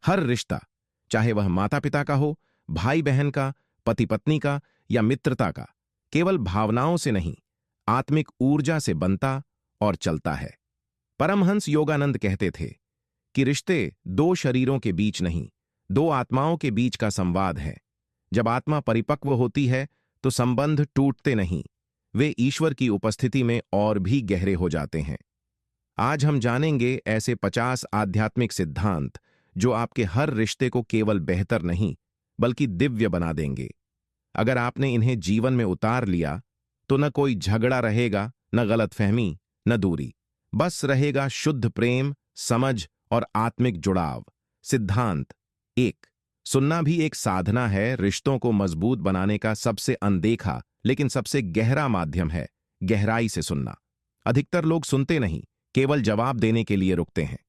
हर रिश्ता, चाहे वह माता पिता का हो, भाई बहन का, पति पत्नी का या मित्रता का, केवल भावनाओं से नहीं, आत्मिक ऊर्जा से बनता और चलता है। परमहंस योगानंद कहते थे कि रिश्ते दो शरीरों के बीच नहीं, दो आत्माओं के बीच का संवाद है। जब आत्मा परिपक्व होती है तो संबंध टूटते नहीं, वे ईश्वर की उपस्थिति में और भी गहरे हो जाते हैं। आज हम जानेंगे ऐसे 50 आध्यात्मिक सिद्धांत जो आपके हर रिश्ते को केवल बेहतर नहीं बल्कि दिव्य बना देंगे। अगर आपने इन्हें जीवन में उतार लिया तो न कोई झगड़ा रहेगा, न गलतफहमी, न दूरी, बस रहेगा शुद्ध प्रेम, समझ और आत्मिक जुड़ाव। सिद्धांत 1। सुनना भी एक साधना है। रिश्तों को मजबूत बनाने का सबसे अनदेखा लेकिन सबसे गहरा माध्यम है गहराई से सुनना। अधिकतर लोग सुनते नहीं, केवल जवाब देने के लिए रुकते हैं।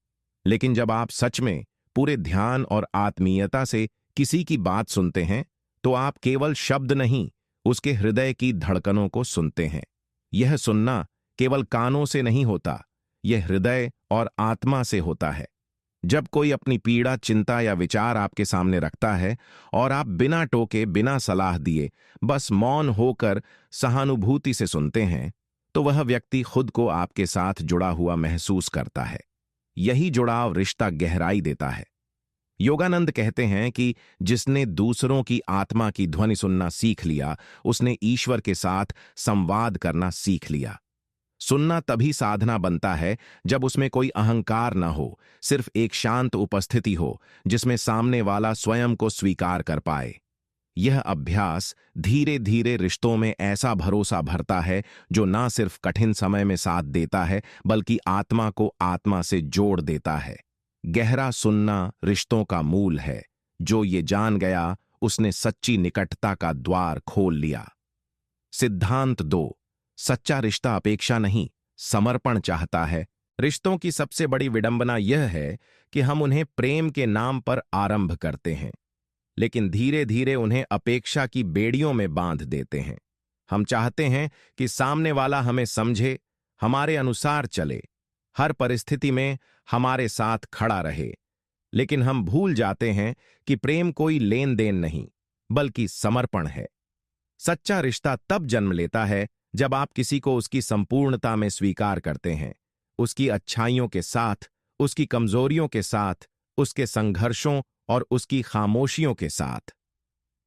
लेकिन जब आप सच में पूरे ध्यान और आत्मीयता से किसी की बात सुनते हैं तो आप केवल शब्द नहीं, उसके हृदय की धड़कनों को सुनते हैं। यह सुनना केवल कानों से नहीं होता, यह हृदय और आत्मा से होता है। जब कोई अपनी पीड़ा, चिंता या विचार आपके सामने रखता है और आप बिना टोके, बिना सलाह दिए, बस मौन होकर सहानुभूति से सुनते हैं, तो वह व्यक्ति खुद को आपके साथ जुड़ा हुआ महसूस करता है। यही जुड़ाव रिश्ता गहराई देता है। योगानंद कहते हैं कि जिसने दूसरों की आत्मा की ध्वनि सुनना सीख लिया, उसने ईश्वर के साथ संवाद करना सीख लिया। सुनना तभी साधना बनता है जब उसमें कोई अहंकार न हो, सिर्फ एक शांत उपस्थिति हो जिसमें सामने वाला स्वयं को स्वीकार कर पाए। यह अभ्यास धीरे धीरे रिश्तों में ऐसा भरोसा भरता है जो न सिर्फ कठिन समय में साथ देता है बल्कि आत्मा को आत्मा से जोड़ देता है। गहरा सुनना रिश्तों का मूल है। जो ये जान गया उसने सच्ची निकटता का द्वार खोल लिया। सिद्धांत 2। सच्चा रिश्ता अपेक्षा नहीं, समर्पण चाहता है। रिश्तों की सबसे बड़ी विडंबना यह है कि हम उन्हें प्रेम के नाम पर आरंभ करते हैं, लेकिन धीरे धीरे उन्हें अपेक्षा की बेड़ियों में बांध देते हैं। हम चाहते हैं कि सामने वाला हमें समझे, हमारे अनुसार चले, हर परिस्थिति में हमारे साथ खड़ा रहे। लेकिन हम भूल जाते हैं कि प्रेम कोई लेन देन नहीं बल्कि समर्पण है। सच्चा रिश्ता तब जन्म लेता है जब आप किसी को उसकी संपूर्णता में स्वीकार करते हैं, उसकी अच्छाइयों के साथ, उसकी कमजोरियों के साथ, उसके संघर्षों और उसकी खामोशियों के साथ।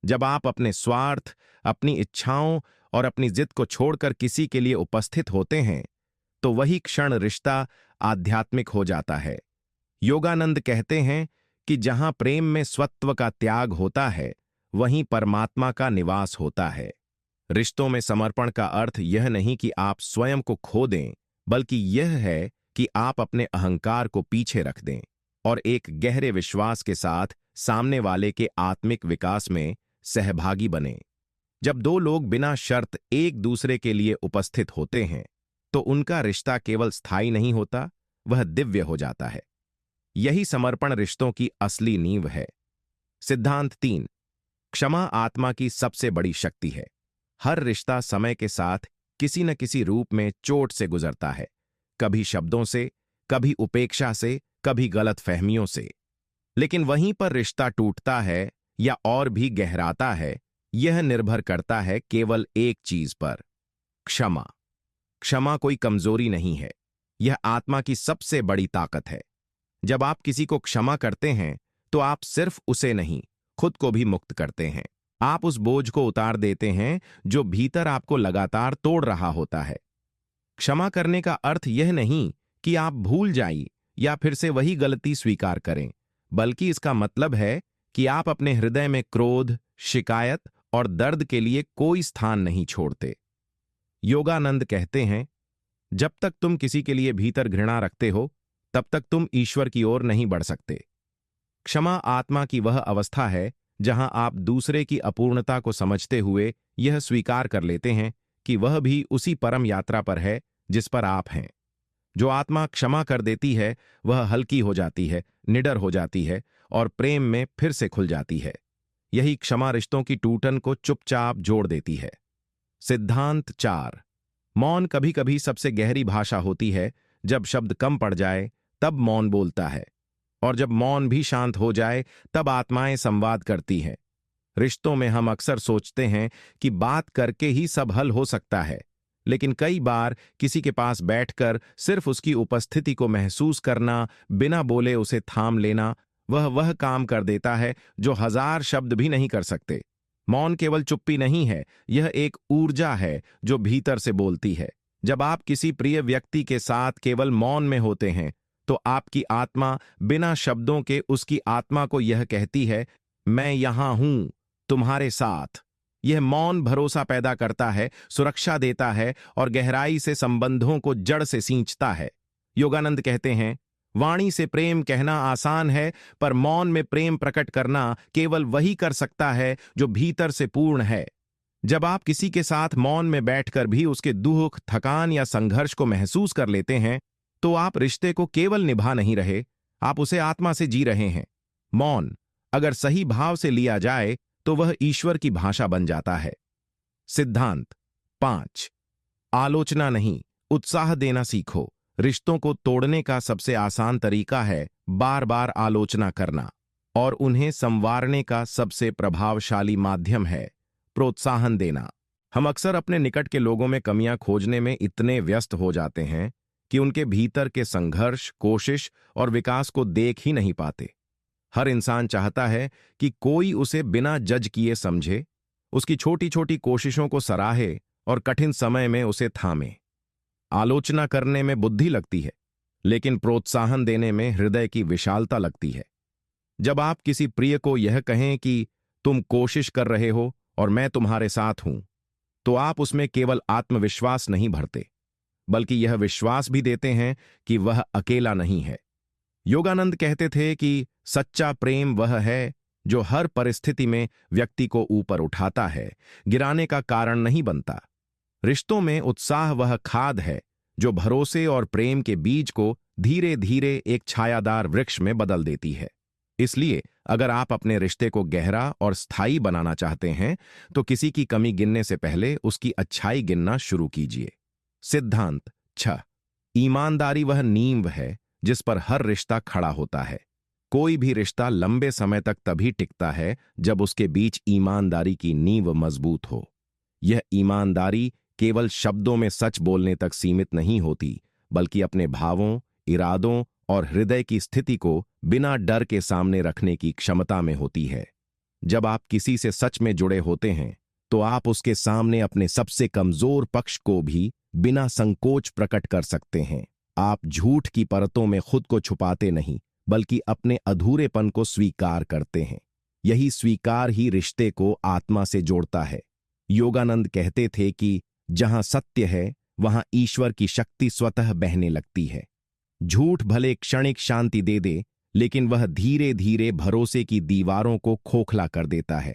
जब आप अपने स्वार्थ, अपनी इच्छाओं और अपनी जिद को छोड़कर किसी के लिए उपस्थित होते हैं तो वही क्षण रिश्ता आध्यात्मिक हो जाता है। योगानंद कहते हैं कि जहां प्रेम में स्वत्व का त्याग होता है वहीं परमात्मा का निवास होता है। रिश्तों में समर्पण का अर्थ यह नहीं कि आप स्वयं को खो दें, बल्कि यह है कि आप अपने अहंकार को पीछे रख दें और एक गहरे विश्वास के साथ सामने वाले के आत्मिक विकास में सहभागी बने। जब दो लोग बिना शर्त एक दूसरे के लिए उपस्थित होते हैं तो उनका रिश्ता केवल स्थायी नहीं होता, वह दिव्य हो जाता है। यही समर्पण रिश्तों की असली नींव है। सिद्धांत 3। क्षमा आत्मा की सबसे बड़ी शक्ति है। हर रिश्ता समय के साथ किसी न किसी रूप में चोट से गुजरता है, कभी शब्दों से, कभी उपेक्षा से, कभी गलतफहमियों से। लेकिन वहीं पर रिश्ता टूटता है या और भी गहराता है, यह निर्भर करता है केवल एक चीज पर, क्षमा। क्षमा कोई कमजोरी नहीं है, यह आत्मा की सबसे बड़ी ताकत है। जब आप किसी को क्षमा करते हैं तो आप सिर्फ उसे नहीं, खुद को भी मुक्त करते हैं। आप उस बोझ को उतार देते हैं जो भीतर आपको लगातार तोड़ रहा होता है। क्षमा करने का अर्थ यह नहीं कि आप भूल जाइए या फिर से वही गलती स्वीकार करें, बल्कि इसका मतलब है कि आप अपने हृदय में क्रोध, शिकायत और दर्द के लिए कोई स्थान नहीं छोड़ते। योगानंद कहते हैं, जब तक तुम किसी के लिए भीतर घृणा रखते हो तब तक तुम ईश्वर की ओर नहीं बढ़ सकते। क्षमा आत्मा की वह अवस्था है जहां आप दूसरे की अपूर्णता को समझते हुए यह स्वीकार कर लेते हैं कि वह भी उसी परम यात्रा पर है जिस पर आप हैं। जो आत्मा क्षमा कर देती है वह हल्की हो जाती है, निडर हो जाती है और प्रेम में फिर से खुल जाती है। यही क्षमा रिश्तों की टूटन को चुपचाप जोड़ देती है। सिद्धांत 4। मौन कभी कभी सबसे गहरी भाषा होती है। जब शब्द कम पड़ जाए तब मौन बोलता है। और जब मौन भी शांत हो जाए तब आत्माएं संवाद करती हैं। रिश्तों में हम अक्सर सोचते हैं कि बात करके ही सब हल हो सकता है, लेकिन कई बार किसी के पास बैठकर सिर्फ उसकी उपस्थिति को महसूस करना, बिना बोले उसे थाम लेना, वह काम कर देता है जो हजार शब्द भी नहीं कर सकते। मौन केवल चुप्पी नहीं है, यह एक ऊर्जा है जो भीतर से बोलती है। जब आप किसी प्रिय व्यक्ति के साथ केवल मौन में होते हैं तो आपकी आत्मा बिना शब्दों के उसकी आत्मा को यह कहती है, मैं यहां हूं तुम्हारे साथ। यह मौन भरोसा पैदा करता है, सुरक्षा देता है और गहराई से संबंधों को जड़ से सींचता है। योगानंद कहते हैं, वाणी से प्रेम कहना आसान है, पर मौन में प्रेम प्रकट करना केवल वही कर सकता है जो भीतर से पूर्ण है। जब आप किसी के साथ मौन में बैठकर भी उसके दुख, थकान या संघर्ष को महसूस कर लेते हैं, तो आप रिश्ते को केवल निभा नहीं रहे, आप उसे आत्मा से जी रहे हैं। मौन अगर सही भाव से लिया जाए तो वह ईश्वर की भाषा बन जाता है। सिद्धांत 5। आलोचना नहीं, उत्साह देना सीखो। रिश्तों को तोड़ने का सबसे आसान तरीका है बार बार आलोचना करना, और उन्हें संवारने का सबसे प्रभावशाली माध्यम है प्रोत्साहन देना। हम अक्सर अपने निकट के लोगों में कमियां खोजने में इतने व्यस्त हो जाते हैं कि उनके भीतर के संघर्ष, कोशिश और विकास को देख ही नहीं पाते। हर इंसान चाहता है कि कोई उसे बिना जज किए समझे, उसकी छोटी छोटी कोशिशों को सराहे और कठिन समय में उसे थामे। आलोचना करने में बुद्धि लगती है, लेकिन प्रोत्साहन देने में हृदय की विशालता लगती है। जब आप किसी प्रिय को यह कहें कि तुम कोशिश कर रहे हो और मैं तुम्हारे साथ हूं, तो आप उसमें केवल आत्मविश्वास नहीं भरते, बल्कि यह विश्वास भी देते हैं कि वह अकेला नहीं है। योगानंद कहते थे कि सच्चा प्रेम वह है जो हर परिस्थिति में व्यक्ति को ऊपर उठाता है, गिराने का कारण नहीं बनता। रिश्तों में उत्साह वह खाद है जो भरोसे और प्रेम के बीज को धीरे धीरे एक छायादार वृक्ष में बदल देती है। इसलिए अगर आप अपने रिश्ते को गहरा और स्थायी बनाना चाहते हैं तो किसी की कमी गिनने से पहले उसकी अच्छाई गिनना शुरू कीजिए। सिद्धांत 6। ईमानदारी वह नींव है जिस पर हर रिश्ता खड़ा होता है। कोई भी रिश्ता लंबे समय तक तभी टिकता है जब उसके बीच ईमानदारी की नींव मजबूत हो। यह ईमानदारी केवल शब्दों में सच बोलने तक सीमित नहीं होती, बल्कि अपने भावों, इरादों और हृदय की स्थिति को बिना डर के सामने रखने की क्षमता में होती है। जब आप किसी से सच में जुड़े होते हैं तो आप उसके सामने अपने सबसे कमजोर पक्ष को भी बिना संकोच प्रकट कर सकते हैं। आप झूठ की परतों में खुद को छुपाते नहीं, बल्कि अपने अधूरेपन को स्वीकार करते हैं। यही स्वीकार ही रिश्ते को आत्मा से जोड़ता है। योगानंद कहते थे कि जहां सत्य है वहां ईश्वर की शक्ति स्वतः बहने लगती है। झूठ भले क्षणिक शांति दे दे, लेकिन वह धीरे धीरे भरोसे की दीवारों को खोखला कर देता है।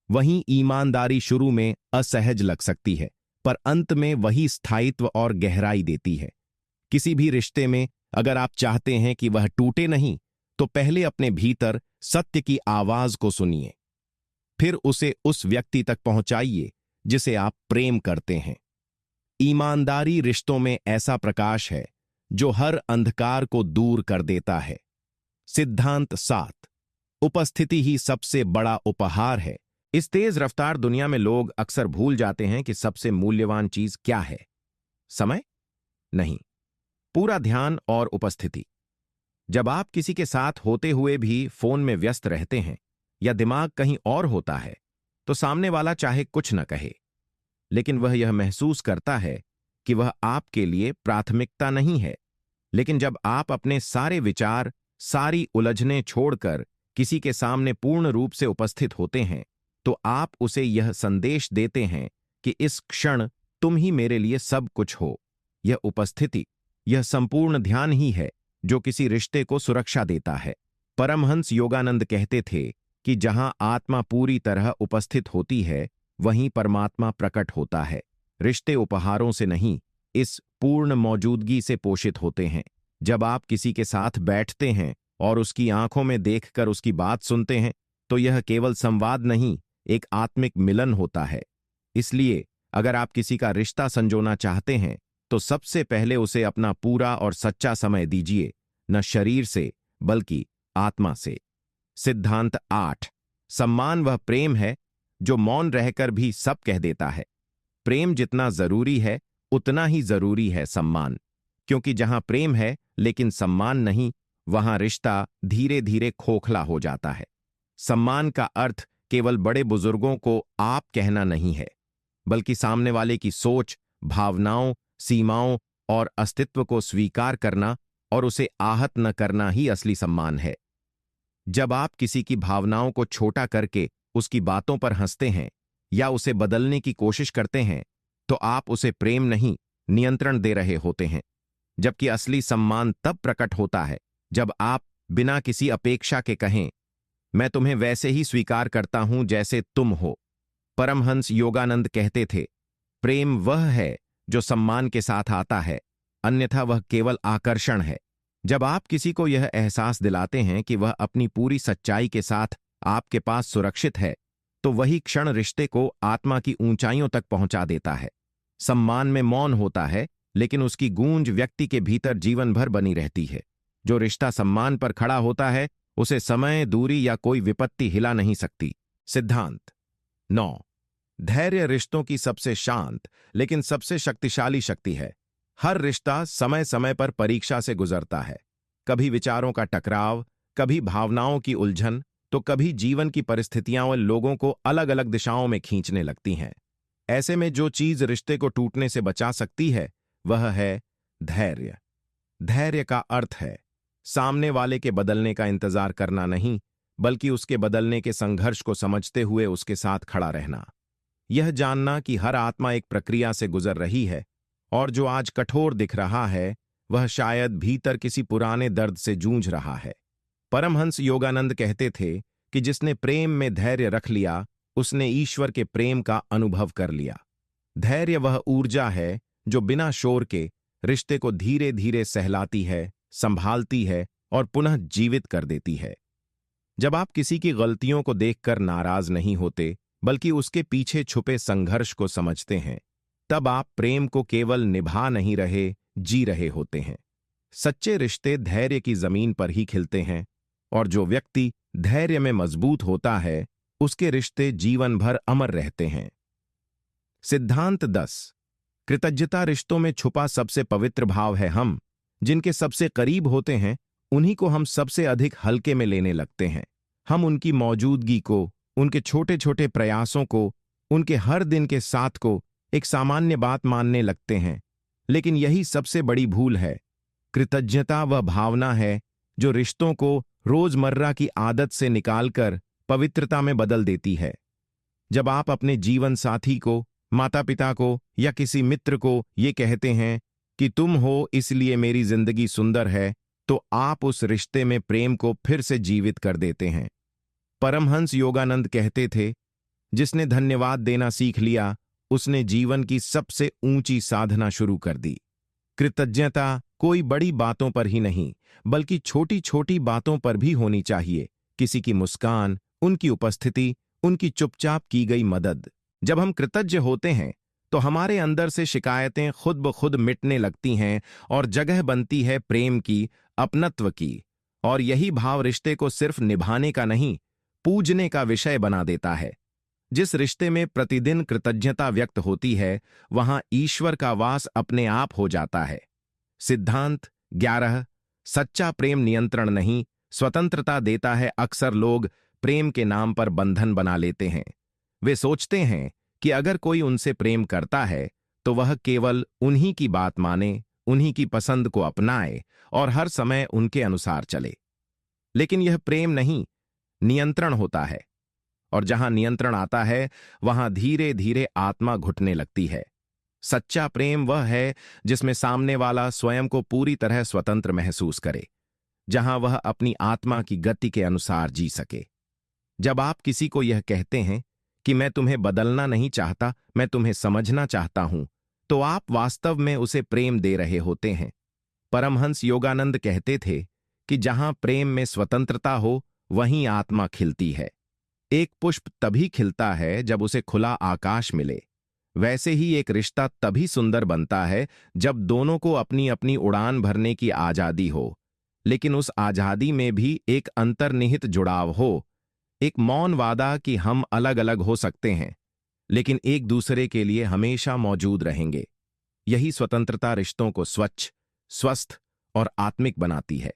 वहीं ईमानदारी शुरू में असहज लग सकती है, पर अंत में वही स्थायित्व और गहराई देती है। किसी भी रिश्ते में अगर आप चाहते हैं कि वह टूटे नहीं, तो पहले अपने भीतर सत्य की आवाज को सुनिए, फिर उसे उस व्यक्ति तक पहुंचाइए जिसे आप प्रेम करते हैं। ईमानदारी रिश्तों में ऐसा प्रकाश है जो हर अंधकार को दूर कर देता है। सिद्धांत 7। उपस्थिति ही सबसे बड़ा उपहार है। इस तेज रफ्तार दुनिया में लोग अक्सर भूल जाते हैं कि सबसे मूल्यवान चीज क्या है। समय नहीं, पूरा ध्यान और उपस्थिति। जब आप किसी के साथ होते हुए भी फोन में व्यस्त रहते हैं या दिमाग कहीं और होता है, तो सामने वाला चाहे कुछ न कहे, लेकिन वह यह महसूस करता है कि वह आपके लिए प्राथमिकता नहीं है। लेकिन जब आप अपने सारे विचार, सारी उलझनें छोड़कर किसी के सामने पूर्ण रूप से उपस्थित होते हैं, तो आप उसे यह संदेश देते हैं कि इस क्षण तुम ही मेरे लिए सब कुछ हो। यह उपस्थिति, यह संपूर्ण ध्यान ही है जो किसी रिश्ते को सुरक्षा देता है। परमहंस योगानंद कहते थे कि जहां आत्मा पूरी तरह उपस्थित होती है, वहीं परमात्मा प्रकट होता है। रिश्ते उपहारों से नहीं, इस पूर्ण मौजूदगी से पोषित होते हैं। जब आप किसी के साथ बैठते हैं और उसकी आंखों में देखकर उसकी बात सुनते हैं, तो यह केवल संवाद नहीं, एक आत्मिक मिलन होता है। इसलिए अगर आप किसी का रिश्ता संजोना चाहते हैं, तो सबसे पहले उसे अपना पूरा और सच्चा समय दीजिए, न शरीर से बल्कि आत्मा से। सिद्धांत 8। सम्मान वह प्रेम है जो मौन रहकर भी सब कह देता है। प्रेम जितना जरूरी है उतना ही जरूरी है सम्मान, क्योंकि जहां प्रेम है लेकिन सम्मान नहीं, वहां रिश्ता धीरे धीरे खोखला हो जाता है। सम्मान का अर्थ केवल बड़े बुजुर्गों को आप कहना नहीं है, बल्कि सामने वाले की सोच, भावनाओं, सीमाओं और अस्तित्व को स्वीकार करना और उसे आहत न करना ही असली सम्मान है। जब आप किसी की भावनाओं को छोटा करके उसकी बातों पर हंसते हैं या उसे बदलने की कोशिश करते हैं, तो आप उसे प्रेम नहीं, नियंत्रण दे रहे होते हैं। जबकि असली सम्मान तब प्रकट होता है जब आप बिना किसी अपेक्षा के कहें, मैं तुम्हें वैसे ही स्वीकार करता हूं जैसे तुम हो। परमहंस योगानंद कहते थे, प्रेम वह है जो सम्मान के साथ आता है, अन्यथा वह केवल आकर्षण है। जब आप किसी को यह एहसास दिलाते हैं कि वह अपनी पूरी सच्चाई के साथ आपके पास सुरक्षित है, तो वही क्षण रिश्ते को आत्मा की ऊंचाइयों तक पहुंचा देता है। सम्मान में मौन होता है, लेकिन उसकी गूंज व्यक्ति के भीतर जीवन भर बनी रहती है। जो रिश्ता सम्मान पर खड़ा होता है, उसे समय, दूरी या कोई विपत्ति हिला नहीं सकती। सिद्धांत 9। धैर्य रिश्तों की सबसे शांत लेकिन सबसे शक्तिशाली शक्ति है। हर रिश्ता समय समय पर परीक्षा से गुजरता है। कभी विचारों का टकराव, कभी भावनाओं की उलझन, तो कभी जीवन की परिस्थितियां और लोगों को अलग अलग दिशाओं में खींचने लगती हैं। ऐसे में जो चीज रिश्ते को टूटने से बचा सकती है, वह है धैर्य। धैर्य का अर्थ है सामने वाले के बदलने का इंतजार करना नहीं, बल्कि उसके बदलने के संघर्ष को समझते हुए उसके साथ खड़ा रहना। यह जानना कि हर आत्मा एक प्रक्रिया से गुजर रही है और जो आज कठोर दिख रहा है, वह शायद भीतर किसी पुराने दर्द से जूझ रहा है। परमहंस योगानंद कहते थे कि जिसने प्रेम में धैर्य रख लिया, उसने ईश्वर के प्रेम का अनुभव कर लिया। धैर्य वह ऊर्जा है जो बिना शोर के रिश्ते को धीरे धीरे सहलाती है, संभालती है और पुनः जीवित कर देती है। जब आप किसी की गलतियों को देखकर नाराज नहीं होते, बल्कि उसके पीछे छुपे संघर्ष को समझते हैं, तब आप प्रेम को केवल निभा नहीं रहे, जी रहे होते हैं। सच्चे रिश्ते धैर्य की जमीन पर ही खिलते हैं, और जो व्यक्ति धैर्य में मजबूत होता है, उसके रिश्ते जीवन भर अमर रहते हैं। सिद्धांत 10। कृतज्ञता रिश्तों में छुपा सबसे पवित्र भाव है। हम जिनके सबसे करीब होते हैं, उन्हीं को हम सबसे अधिक हल्के में लेने लगते हैं। हम उनकी मौजूदगी को, उनके छोटे छोटे प्रयासों को, उनके हर दिन के साथ को एक सामान्य बात मानने लगते हैं। लेकिन यही सबसे बड़ी भूल है। कृतज्ञता वह भावना है जो रिश्तों को रोजमर्रा की आदत से निकालकर पवित्रता में बदल देती है। जब आप अपने जीवन साथी को, माता पिता को या किसी मित्र को ये कहते हैं कि तुम हो इसलिए मेरी जिंदगी सुंदर है, तो आप उस रिश्ते में प्रेम को फिर से जीवित कर देते हैं। परमहंस योगानंद कहते थे, जिसने धन्यवाद देना सीख लिया, उसने जीवन की सबसे ऊंची साधना शुरू कर दी। कृतज्ञता कोई बड़ी बातों पर ही नहीं, बल्कि छोटी छोटी बातों पर भी होनी चाहिए। किसी की मुस्कान, उनकी उपस्थिति, उनकी चुपचाप की गई मदद। जब हम कृतज्ञ होते हैं, तो हमारे अंदर से शिकायतें खुद ब खुद मिटने लगती हैं और जगह बनती है प्रेम की, अपनत्व की। और यही भाव रिश्ते को सिर्फ निभाने का नहीं, पूजने का विषय बना देता है। जिस रिश्ते में प्रतिदिन कृतज्ञता व्यक्त होती है, वहां ईश्वर का वास अपने आप हो जाता है। सिद्धांत 11। सच्चा प्रेम नियंत्रण नहीं, स्वतंत्रता देता है। अक्सर लोग प्रेम के नाम पर बंधन बना लेते हैं। वे सोचते हैं कि अगर कोई उनसे प्रेम करता है, तो वह केवल उन्हीं की बात माने, उन्हीं की पसंद को अपनाए और हर समय उनके अनुसार चले। लेकिन यह प्रेम नहीं, नियंत्रण होता है। और जहां नियंत्रण आता है, वहां धीरे धीरे आत्मा घुटने लगती है। सच्चा प्रेम वह है जिसमें सामने वाला स्वयं को पूरी तरह स्वतंत्र महसूस करे, जहां वह अपनी आत्मा की गति के अनुसार जी सके। जब आप किसी को यह कहते हैं कि मैं तुम्हें बदलना नहीं चाहता, मैं तुम्हें समझना चाहता हूं, तो आप वास्तव में उसे प्रेम दे रहे होते हैं। परमहंस योगानंद कहते थे कि जहां प्रेम में स्वतंत्रता हो, वहीं आत्मा खिलती है। एक पुष्प तभी खिलता है जब उसे खुला आकाश मिले। वैसे ही एक रिश्ता तभी सुंदर बनता है जब दोनों को अपनी अपनी उड़ान भरने की आजादी हो। लेकिन उस आजादी में भी एक अंतर्निहित जुड़ाव हो, एक मौन वादा कि हम अलग अलग हो सकते हैं, लेकिन एक दूसरे के लिए हमेशा मौजूद रहेंगे। यही स्वतंत्रता रिश्तों को स्वच्छ, स्वस्थ और आत्मिक बनाती है।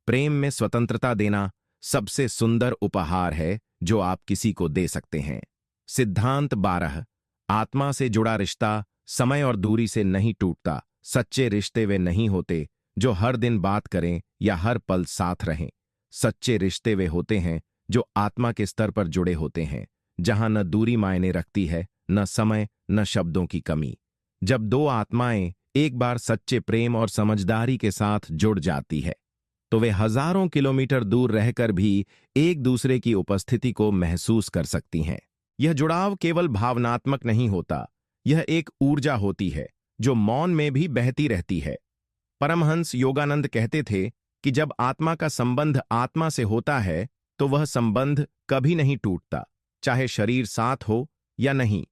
प्रेम में स्वतंत्रता देना सबसे सुंदर उपहार है जो आप किसी को दे सकते हैं। सिद्धांत 12। आत्मा से जुड़ा रिश्ता समय और दूरी से नहीं टूटता। सच्चे रिश्ते वे नहीं होते जो हर दिन बात करें या हर पल साथ रहें। सच्चे रिश्ते वे होते हैं जो आत्मा के स्तर पर जुड़े होते हैं, जहां न दूरी मायने रखती है, न समय, न शब्दों की कमी। जब दो आत्माएं एक बार सच्चे प्रेम और समझदारी के साथ जुड़ जाती है, तो वे हजारों किलोमीटर दूर रहकर भी एक दूसरे की उपस्थिति को महसूस कर सकती हैं। यह जुड़ाव केवल भावनात्मक नहीं होता, यह एक ऊर्जा होती है जो मौन में भी बहती रहती है। परमहंस योगानंद कहते थे कि जब आत्मा का संबंध आत्मा से होता है तो वह संबंध कभी नहीं टूटता, चाहे शरीर साथ हो या नहीं।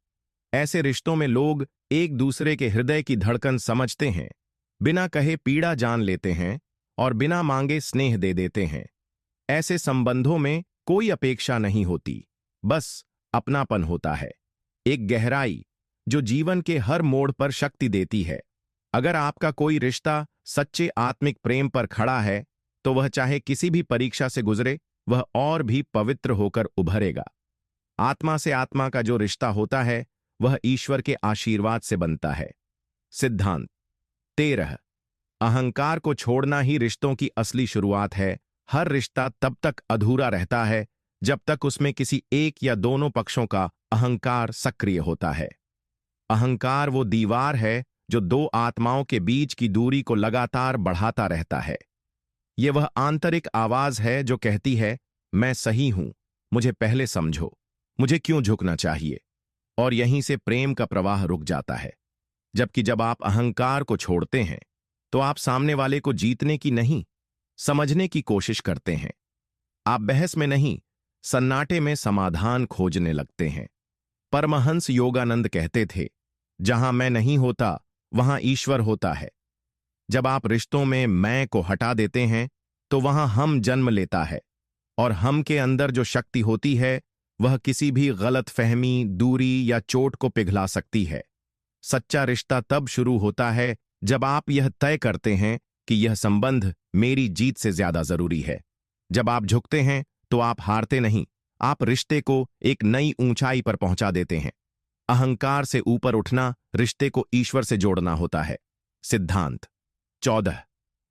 ऐसे रिश्तों में लोग एक दूसरे के हृदय की धड़कन समझते हैं, बिना कहे पीड़ा जान लेते हैं और बिना मांगे स्नेह दे देते हैं। ऐसे संबंधों में कोई अपेक्षा नहीं होती, बस अपनापन होता है, एक गहराई जो जीवन के हर मोड़ पर शक्ति देती है। अगर आपका कोई रिश्ता सच्चे आत्मिक प्रेम पर खड़ा है, तो वह चाहे किसी भी परीक्षा से गुजरे, वह और भी पवित्र होकर उभरेगा। आत्मा से आत्मा का जो रिश्ता होता है, वह ईश्वर के आशीर्वाद से बनता है। सिद्धांत 13। अहंकार को छोड़ना ही रिश्तों की असली शुरुआत है। हर रिश्ता तब तक अधूरा रहता है जब तक उसमें किसी एक या दोनों पक्षों का अहंकार सक्रिय होता है। अहंकार वो दीवार है जो दो आत्माओं के बीच की दूरी को लगातार बढ़ाता रहता है। यह वह आंतरिक आवाज है जो कहती है, मैं सही हूं, मुझे पहले समझो, मुझे क्यों झुकना चाहिए। और यहीं से प्रेम का प्रवाह रुक जाता है। जबकि जब आप अहंकार को छोड़ते हैं, तो आप सामने वाले को जीतने की नहीं, समझने की कोशिश करते हैं। आप बहस में नहीं, सन्नाटे में समाधान खोजने लगते हैं। परमहंस योगानंद कहते थे, जहां मैं नहीं होता वहां ईश्वर होता है। जब आप रिश्तों में मैं को हटा देते हैं, तो वहां हम जन्म लेता है, और हम के अंदर जो शक्ति होती है वह किसी भी गलत फहमी, दूरी या चोट को पिघला सकती है। सच्चा रिश्ता तब शुरू होता है जब आप यह तय करते हैं कि यह संबंध मेरी जीत से ज्यादा जरूरी है। जब आप झुकते हैं तो आप हारते नहीं, आप रिश्ते को एक नई ऊंचाई पर पहुंचा देते हैं। अहंकार से ऊपर उठना रिश्ते को ईश्वर से जोड़ना होता है। सिद्धांत 14।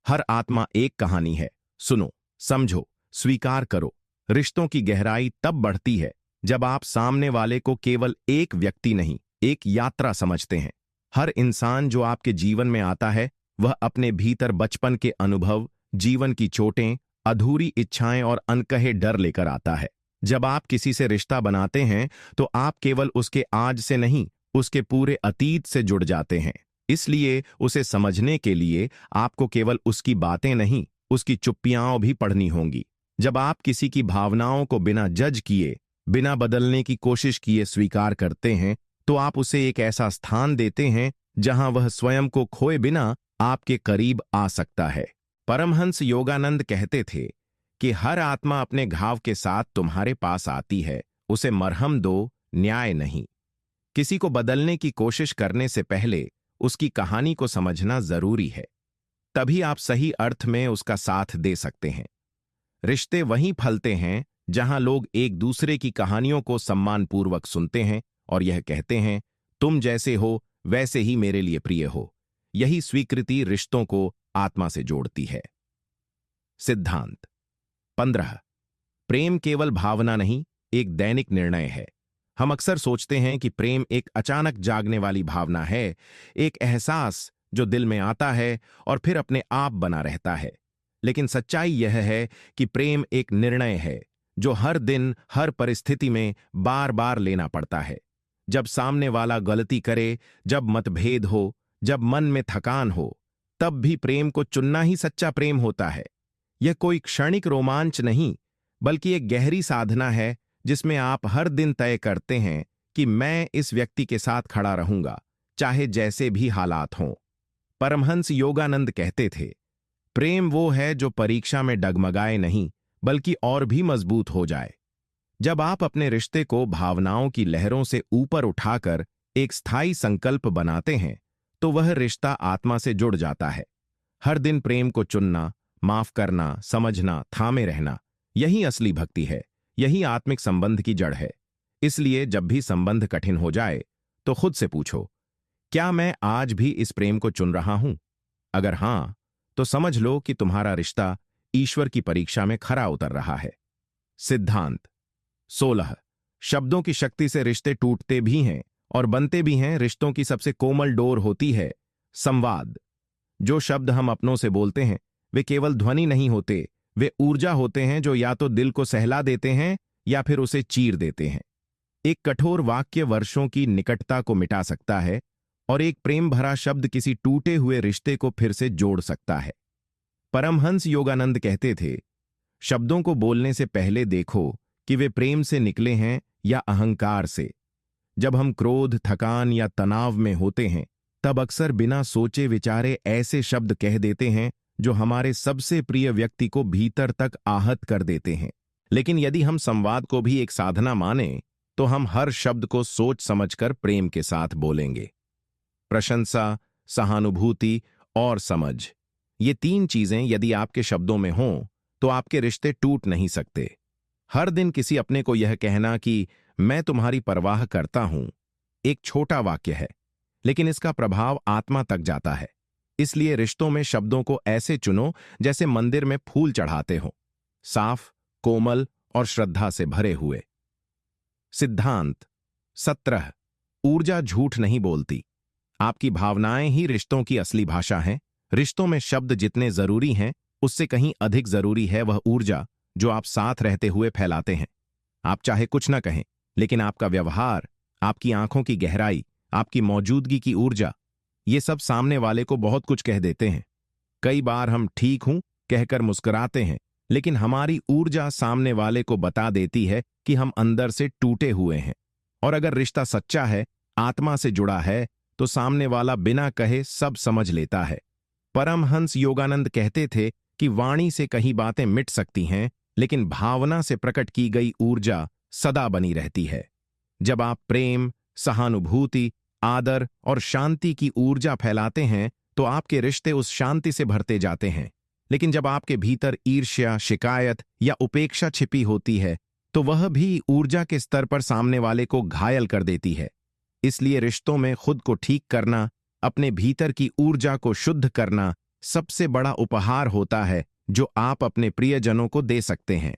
हर आत्मा एक कहानी है। सुनो, समझो, स्वीकार करो। रिश्तों की गहराई तब बढ़ती है जब आप सामने वाले को केवल एक व्यक्ति नहीं, एक यात्रा समझते हैं। हर इंसान जो आपके जीवन में आता है, वह अपने भीतर बचपन के अनुभव, जीवन की चोटें, अधूरी इच्छाएं और अनकहे डर लेकर आता है। जब आप किसी से रिश्ता बनाते हैं, तो आप केवल उसके आज से नहीं, उसके पूरे अतीत से जुड़ जाते हैं। इसलिए उसे समझने के लिए आपको केवल उसकी बातें नहीं, उसकी चुप्पियां भी पढ़नी होंगी। जब आप किसी की भावनाओं को बिना जज किए, बिना बदलने की कोशिश किए स्वीकार करते हैं, तो आप उसे एक ऐसा स्थान देते हैं जहां वह स्वयं को खोए बिना आपके करीब आ सकता है। परमहंस योगानंद कहते थे कि हर आत्मा अपने घाव के साथ तुम्हारे पास आती है, उसे मरहम दो, न्याय नहीं। किसी को बदलने की कोशिश करने से पहले उसकी कहानी को समझना जरूरी है, तभी आप सही अर्थ में उसका साथ दे सकते हैं। रिश्ते वहीं फलते हैं जहां लोग एक दूसरे की कहानियों को सम्मानपूर्वक सुनते हैं और यह कहते हैं, तुम जैसे हो वैसे ही मेरे लिए प्रिय हो। यही स्वीकृति रिश्तों को आत्मा से जोड़ती है। सिद्धांत 15। प्रेम केवल भावना नहीं, एक दैनिक निर्णय है। हम अक्सर सोचते हैं कि प्रेम एक अचानक जागने वाली भावना है, एक एहसास जो दिल में आता है और फिर अपने आप बना रहता है। लेकिन सच्चाई यह है कि प्रेम एक निर्णय है जो हर दिन, हर परिस्थिति में बार बार लेना पड़ता है। जब सामने वाला गलती करे, जब मतभेद हो, जब मन में थकान हो, तब भी प्रेम को चुनना ही सच्चा प्रेम होता है। यह कोई क्षणिक रोमांच नहीं, बल्कि एक गहरी साधना है जिसमें आप हर दिन तय करते हैं कि मैं इस व्यक्ति के साथ खड़ा रहूंगा, चाहे जैसे भी हालात हों। परमहंस योगानंद कहते थे, प्रेम वो है जो परीक्षा में डगमगाए नहीं, बल्कि और भी मजबूत हो जाए। जब आप अपने रिश्ते को भावनाओं की लहरों से ऊपर उठाकर एक स्थायी संकल्प बनाते हैं, तो वह रिश्ता आत्मा से जुड़ जाता है। हर दिन प्रेम को चुनना, माफ करना, समझना, थामे रहना, यही असली भक्ति है, यही आत्मिक संबंध की जड़ है। इसलिए जब भी संबंध कठिन हो जाए, तो खुद से पूछो, क्या मैं आज भी इस प्रेम को चुन रहा हूं? अगर हां, तो समझ लो कि तुम्हारा रिश्ता ईश्वर की परीक्षा में खरा उतर रहा है। सिद्धांत 16। शब्दों की शक्ति से रिश्ते टूटते भी हैं और बनते भी हैं। रिश्तों की सबसे कोमल डोर होती है संवाद। जो शब्द हम अपनों से बोलते हैं, वे केवल ध्वनि नहीं होते, वे ऊर्जा होते हैं जो या तो दिल को सहला देते हैं या फिर उसे चीर देते हैं। एक कठोर वाक्य वर्षों की निकटता को मिटा सकता है और एक प्रेम भरा शब्द किसी टूटे हुए रिश्ते को फिर से जोड़ सकता है। परमहंस योगानंद कहते थे, शब्दों को बोलने से पहले देखो कि वे प्रेम से निकले हैं या अहंकार से। जब हम क्रोध, थकान या तनाव में होते हैं, तब अक्सर बिना सोचे विचारे ऐसे शब्द कह देते हैं जो हमारे सबसे प्रिय व्यक्ति को भीतर तक आहत कर देते हैं। लेकिन यदि हम संवाद को भी एक साधना माने, तो हम हर शब्द को सोच समझकर प्रेम के साथ बोलेंगे। प्रशंसा, सहानुभूति और समझ, ये तीन चीजें यदि आपके शब्दों में हों, तो आपके रिश्ते टूट नहीं सकते। हर दिन किसी अपने को यह कहना कि मैं तुम्हारी परवाह करता हूं, एक छोटा वाक्य है, लेकिन इसका प्रभाव आत्मा तक जाता है। इसलिए रिश्तों में शब्दों को ऐसे चुनो जैसे मंदिर में फूल चढ़ाते हो, साफ, कोमल और श्रद्धा से भरे हुए। सिद्धांत 17। ऊर्जा झूठ नहीं बोलती। आपकी भावनाएं ही रिश्तों की असली भाषा हैं। रिश्तों में शब्द जितने जरूरी हैं, उससे कहीं अधिक जरूरी है वह ऊर्जा जो आप साथ रहते हुए फैलाते हैं। आप चाहे कुछ न कहें, लेकिन आपका व्यवहार, आपकी आंखों की गहराई, आपकी मौजूदगी की ऊर्जा, ये सब सामने वाले को बहुत कुछ कह देते हैं। कई बार हम ठीक हूं कहकर मुस्कुराते हैं, लेकिन हमारी ऊर्जा सामने वाले को बता देती है कि हम अंदर से टूटे हुए हैं। और अगर रिश्ता सच्चा है, आत्मा से जुड़ा है, तो सामने वाला बिना कहे सब समझ लेता है। परमहंस योगानंद कहते थे कि वाणी से कई बातें मिट सकती हैं, लेकिन भावना से प्रकट की गई ऊर्जा सदा बनी रहती है। जब आप प्रेम, सहानुभूति, आदर और शांति की ऊर्जा फैलाते हैं, तो आपके रिश्ते उस शांति से भरते जाते हैं। लेकिन जब आपके भीतर ईर्ष्या, शिकायत या उपेक्षा छिपी होती है, तो वह भी ऊर्जा के स्तर पर सामने वाले को घायल कर देती है। इसलिए रिश्तों में खुद को ठीक करना, अपने भीतर की ऊर्जा को शुद्ध करना सबसे बड़ा उपहार होता है जो आप अपने प्रियजनों को दे सकते हैं।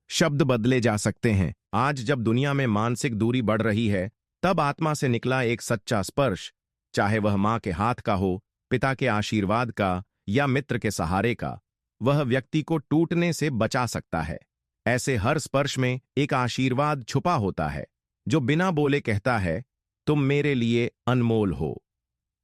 शब्द बदले जा सकते हैं। आज जब दुनिया में मानसिक दूरी बढ़ रही है, तब आत्मा से निकला एक सच्चा स्पर्श, चाहे वह मां के हाथ का हो, पिता के आशीर्वाद का या मित्र के सहारे का, वह व्यक्ति को टूटने से बचा सकता है। ऐसे हर स्पर्श में एक आशीर्वाद छुपा होता है जो बिना बोले कहता है, तुम मेरे लिए अनमोल हो।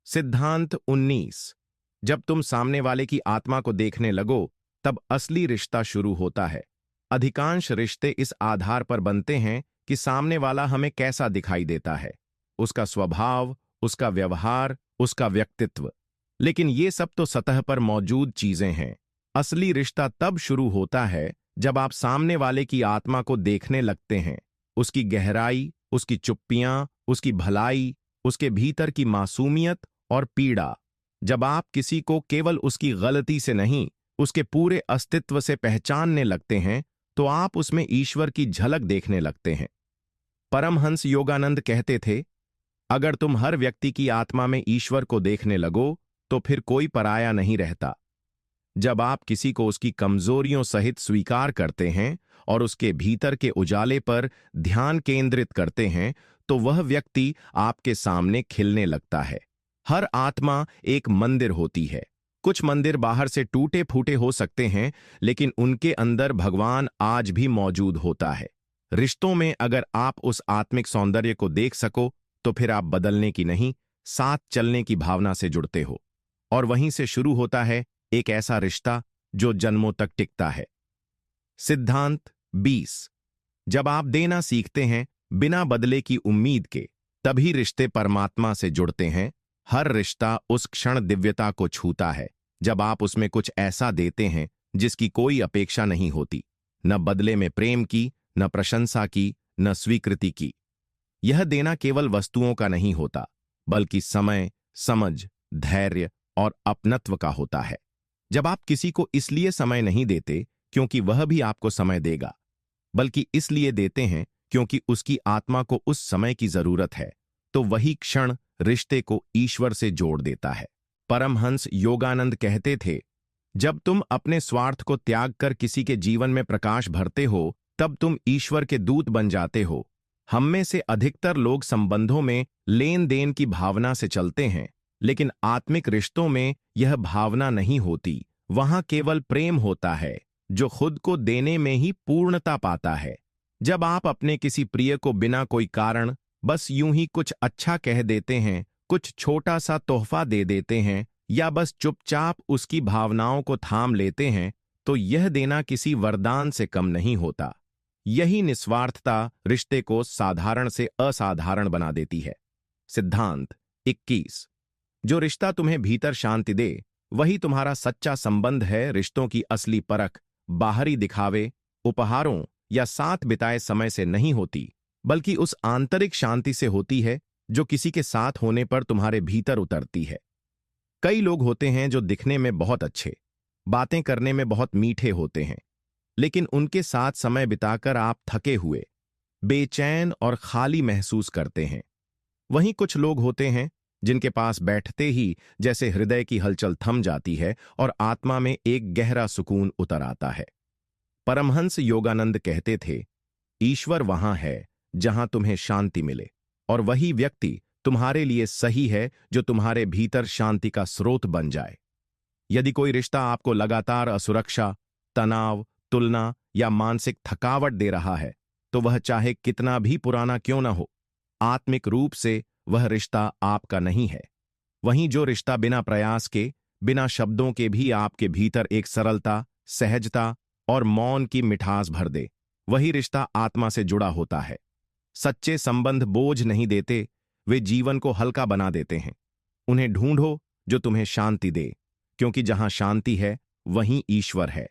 सिद्धांत 19। जब तुम सामने वाले की आत्मा को देखने लगो, तब असली रिश्ता शुरू होता है। अधिकांश रिश्ते इस आधार पर बनते हैं कि सामने वाला हमें कैसा दिखाई देता है, उसका स्वभाव, उसका व्यवहार, उसका व्यक्तित्व। लेकिन ये सब तो सतह पर मौजूद चीजें हैं। असली रिश्ता तब शुरू होता है जब आप सामने वाले की आत्मा को देखने लगते हैं, उसकी गहराई, उसकी चुप्पियां, उसकी भलाई, उसके भीतर की मासूमियत और पीड़ा। जब आप किसी को केवल उसकी गलती से नहीं, उसके पूरे अस्तित्व से पहचानने लगते हैं, तो आप उसमें ईश्वर की झलक देखने लगते हैं। परमहंस योगानंद कहते थे, अगर तुम हर व्यक्ति की आत्मा में ईश्वर को देखने लगो, तो फिर कोई पराया नहीं रहता। जब आप किसी को उसकी कमजोरियों सहित स्वीकार करते हैं और उसके भीतर के उजाले पर ध्यान केंद्रित करते हैं, तो वह व्यक्ति आपके सामने खिलने लगता है। हर आत्मा एक मंदिर होती है। कुछ मंदिर बाहर से टूटे फूटे हो सकते हैं, लेकिन उनके अंदर भगवान आज भी मौजूद होता है। रिश्तों में अगर आप उस आत्मिक सौंदर्य को देख सको, तो फिर आप बदलने की नहीं, साथ चलने की भावना से जुड़ते हो। और वहीं से शुरू होता है एक ऐसा रिश्ता जो जन्मों तक टिकता है। सिद्धांत 20। जब आप देना सीखते हैं बिना बदले की उम्मीद के, तभी रिश्ते परमात्मा से जुड़ते हैं। हर रिश्ता उस क्षण दिव्यता को छूता है जब आप उसमें कुछ ऐसा देते हैं जिसकी कोई अपेक्षा नहीं होती, न बदले में प्रेम की, न प्रशंसा की, न स्वीकृति की। यह देना केवल वस्तुओं का नहीं होता, बल्कि समय, समझ, धैर्य और अपनत्व का होता है। जब आप किसी को इसलिए समय नहीं देते क्योंकि वह भी आपको समय देगा, बल्कि इसलिए देते हैं क्योंकि उसकी आत्मा को उस समय की जरूरत है, तो वही क्षण रिश्ते को ईश्वर से जोड़ देता है। परमहंस योगानंद कहते थे, जब तुम अपने स्वार्थ को त्याग कर किसी के जीवन में प्रकाश भरते हो, तब तुम ईश्वर के दूत बन जाते हो। हम में से अधिकतर लोग संबंधों में लेन देन की भावना से चलते हैं, लेकिन आत्मिक रिश्तों में यह भावना नहीं होती। वहां केवल प्रेम होता है, जो खुद को देने में ही पूर्णता पाता है। जब आप अपने किसी प्रिय को बिना कोई कारण बस यूं ही कुछ अच्छा कह देते हैं, कुछ छोटा सा तोहफा दे देते हैं, या बस चुपचाप उसकी भावनाओं को थाम लेते हैं, तो यह देना किसी वरदान से कम नहीं होता। यही निस्वार्थता रिश्ते को साधारण से असाधारण बना देती है। सिद्धांत 21। जो रिश्ता तुम्हें भीतर शांति दे, वही तुम्हारा सच्चा संबंध है। रिश्तों की असली परख बाहरी दिखावे, उपहारों या साथ बिताए समय से नहीं होती, बल्कि उस आंतरिक शांति से होती है जो किसी के साथ होने पर तुम्हारे भीतर उतरती है। कई लोग होते हैं जो दिखने में बहुत अच्छे, बातें करने में बहुत मीठे होते हैं, लेकिन उनके साथ समय बिताकर आप थके हुए, बेचैन और खाली महसूस करते हैं। वहीं कुछ लोग होते हैं जिनके पास बैठते ही जैसे हृदय की हलचल थम जाती है और आत्मा में एक गहरा सुकून उतर आता है। परमहंस योगानंद कहते थे, ईश्वर वहां है जहां तुम्हें शांति मिले, और वही व्यक्ति तुम्हारे लिए सही है जो तुम्हारे भीतर शांति का स्रोत बन जाए। यदि कोई रिश्ता आपको लगातार असुरक्षा, तनाव, तुलना या मानसिक थकावट दे रहा है, तो वह चाहे कितना भी पुराना क्यों ना हो, आत्मिक रूप से वह रिश्ता आपका नहीं है। वहीं जो रिश्ता बिना प्रयास के, बिना शब्दों के भी आपके भीतर एक सरलता, सहजता और मौन की मिठास भर दे, वही रिश्ता आत्मा से जुड़ा होता है। सच्चे संबंध बोझ नहीं देते, वे जीवन को हल्का बना देते हैं। उन्हें ढूंढो जो तुम्हें शांति दे, क्योंकि जहां शांति है वहीं ईश्वर है।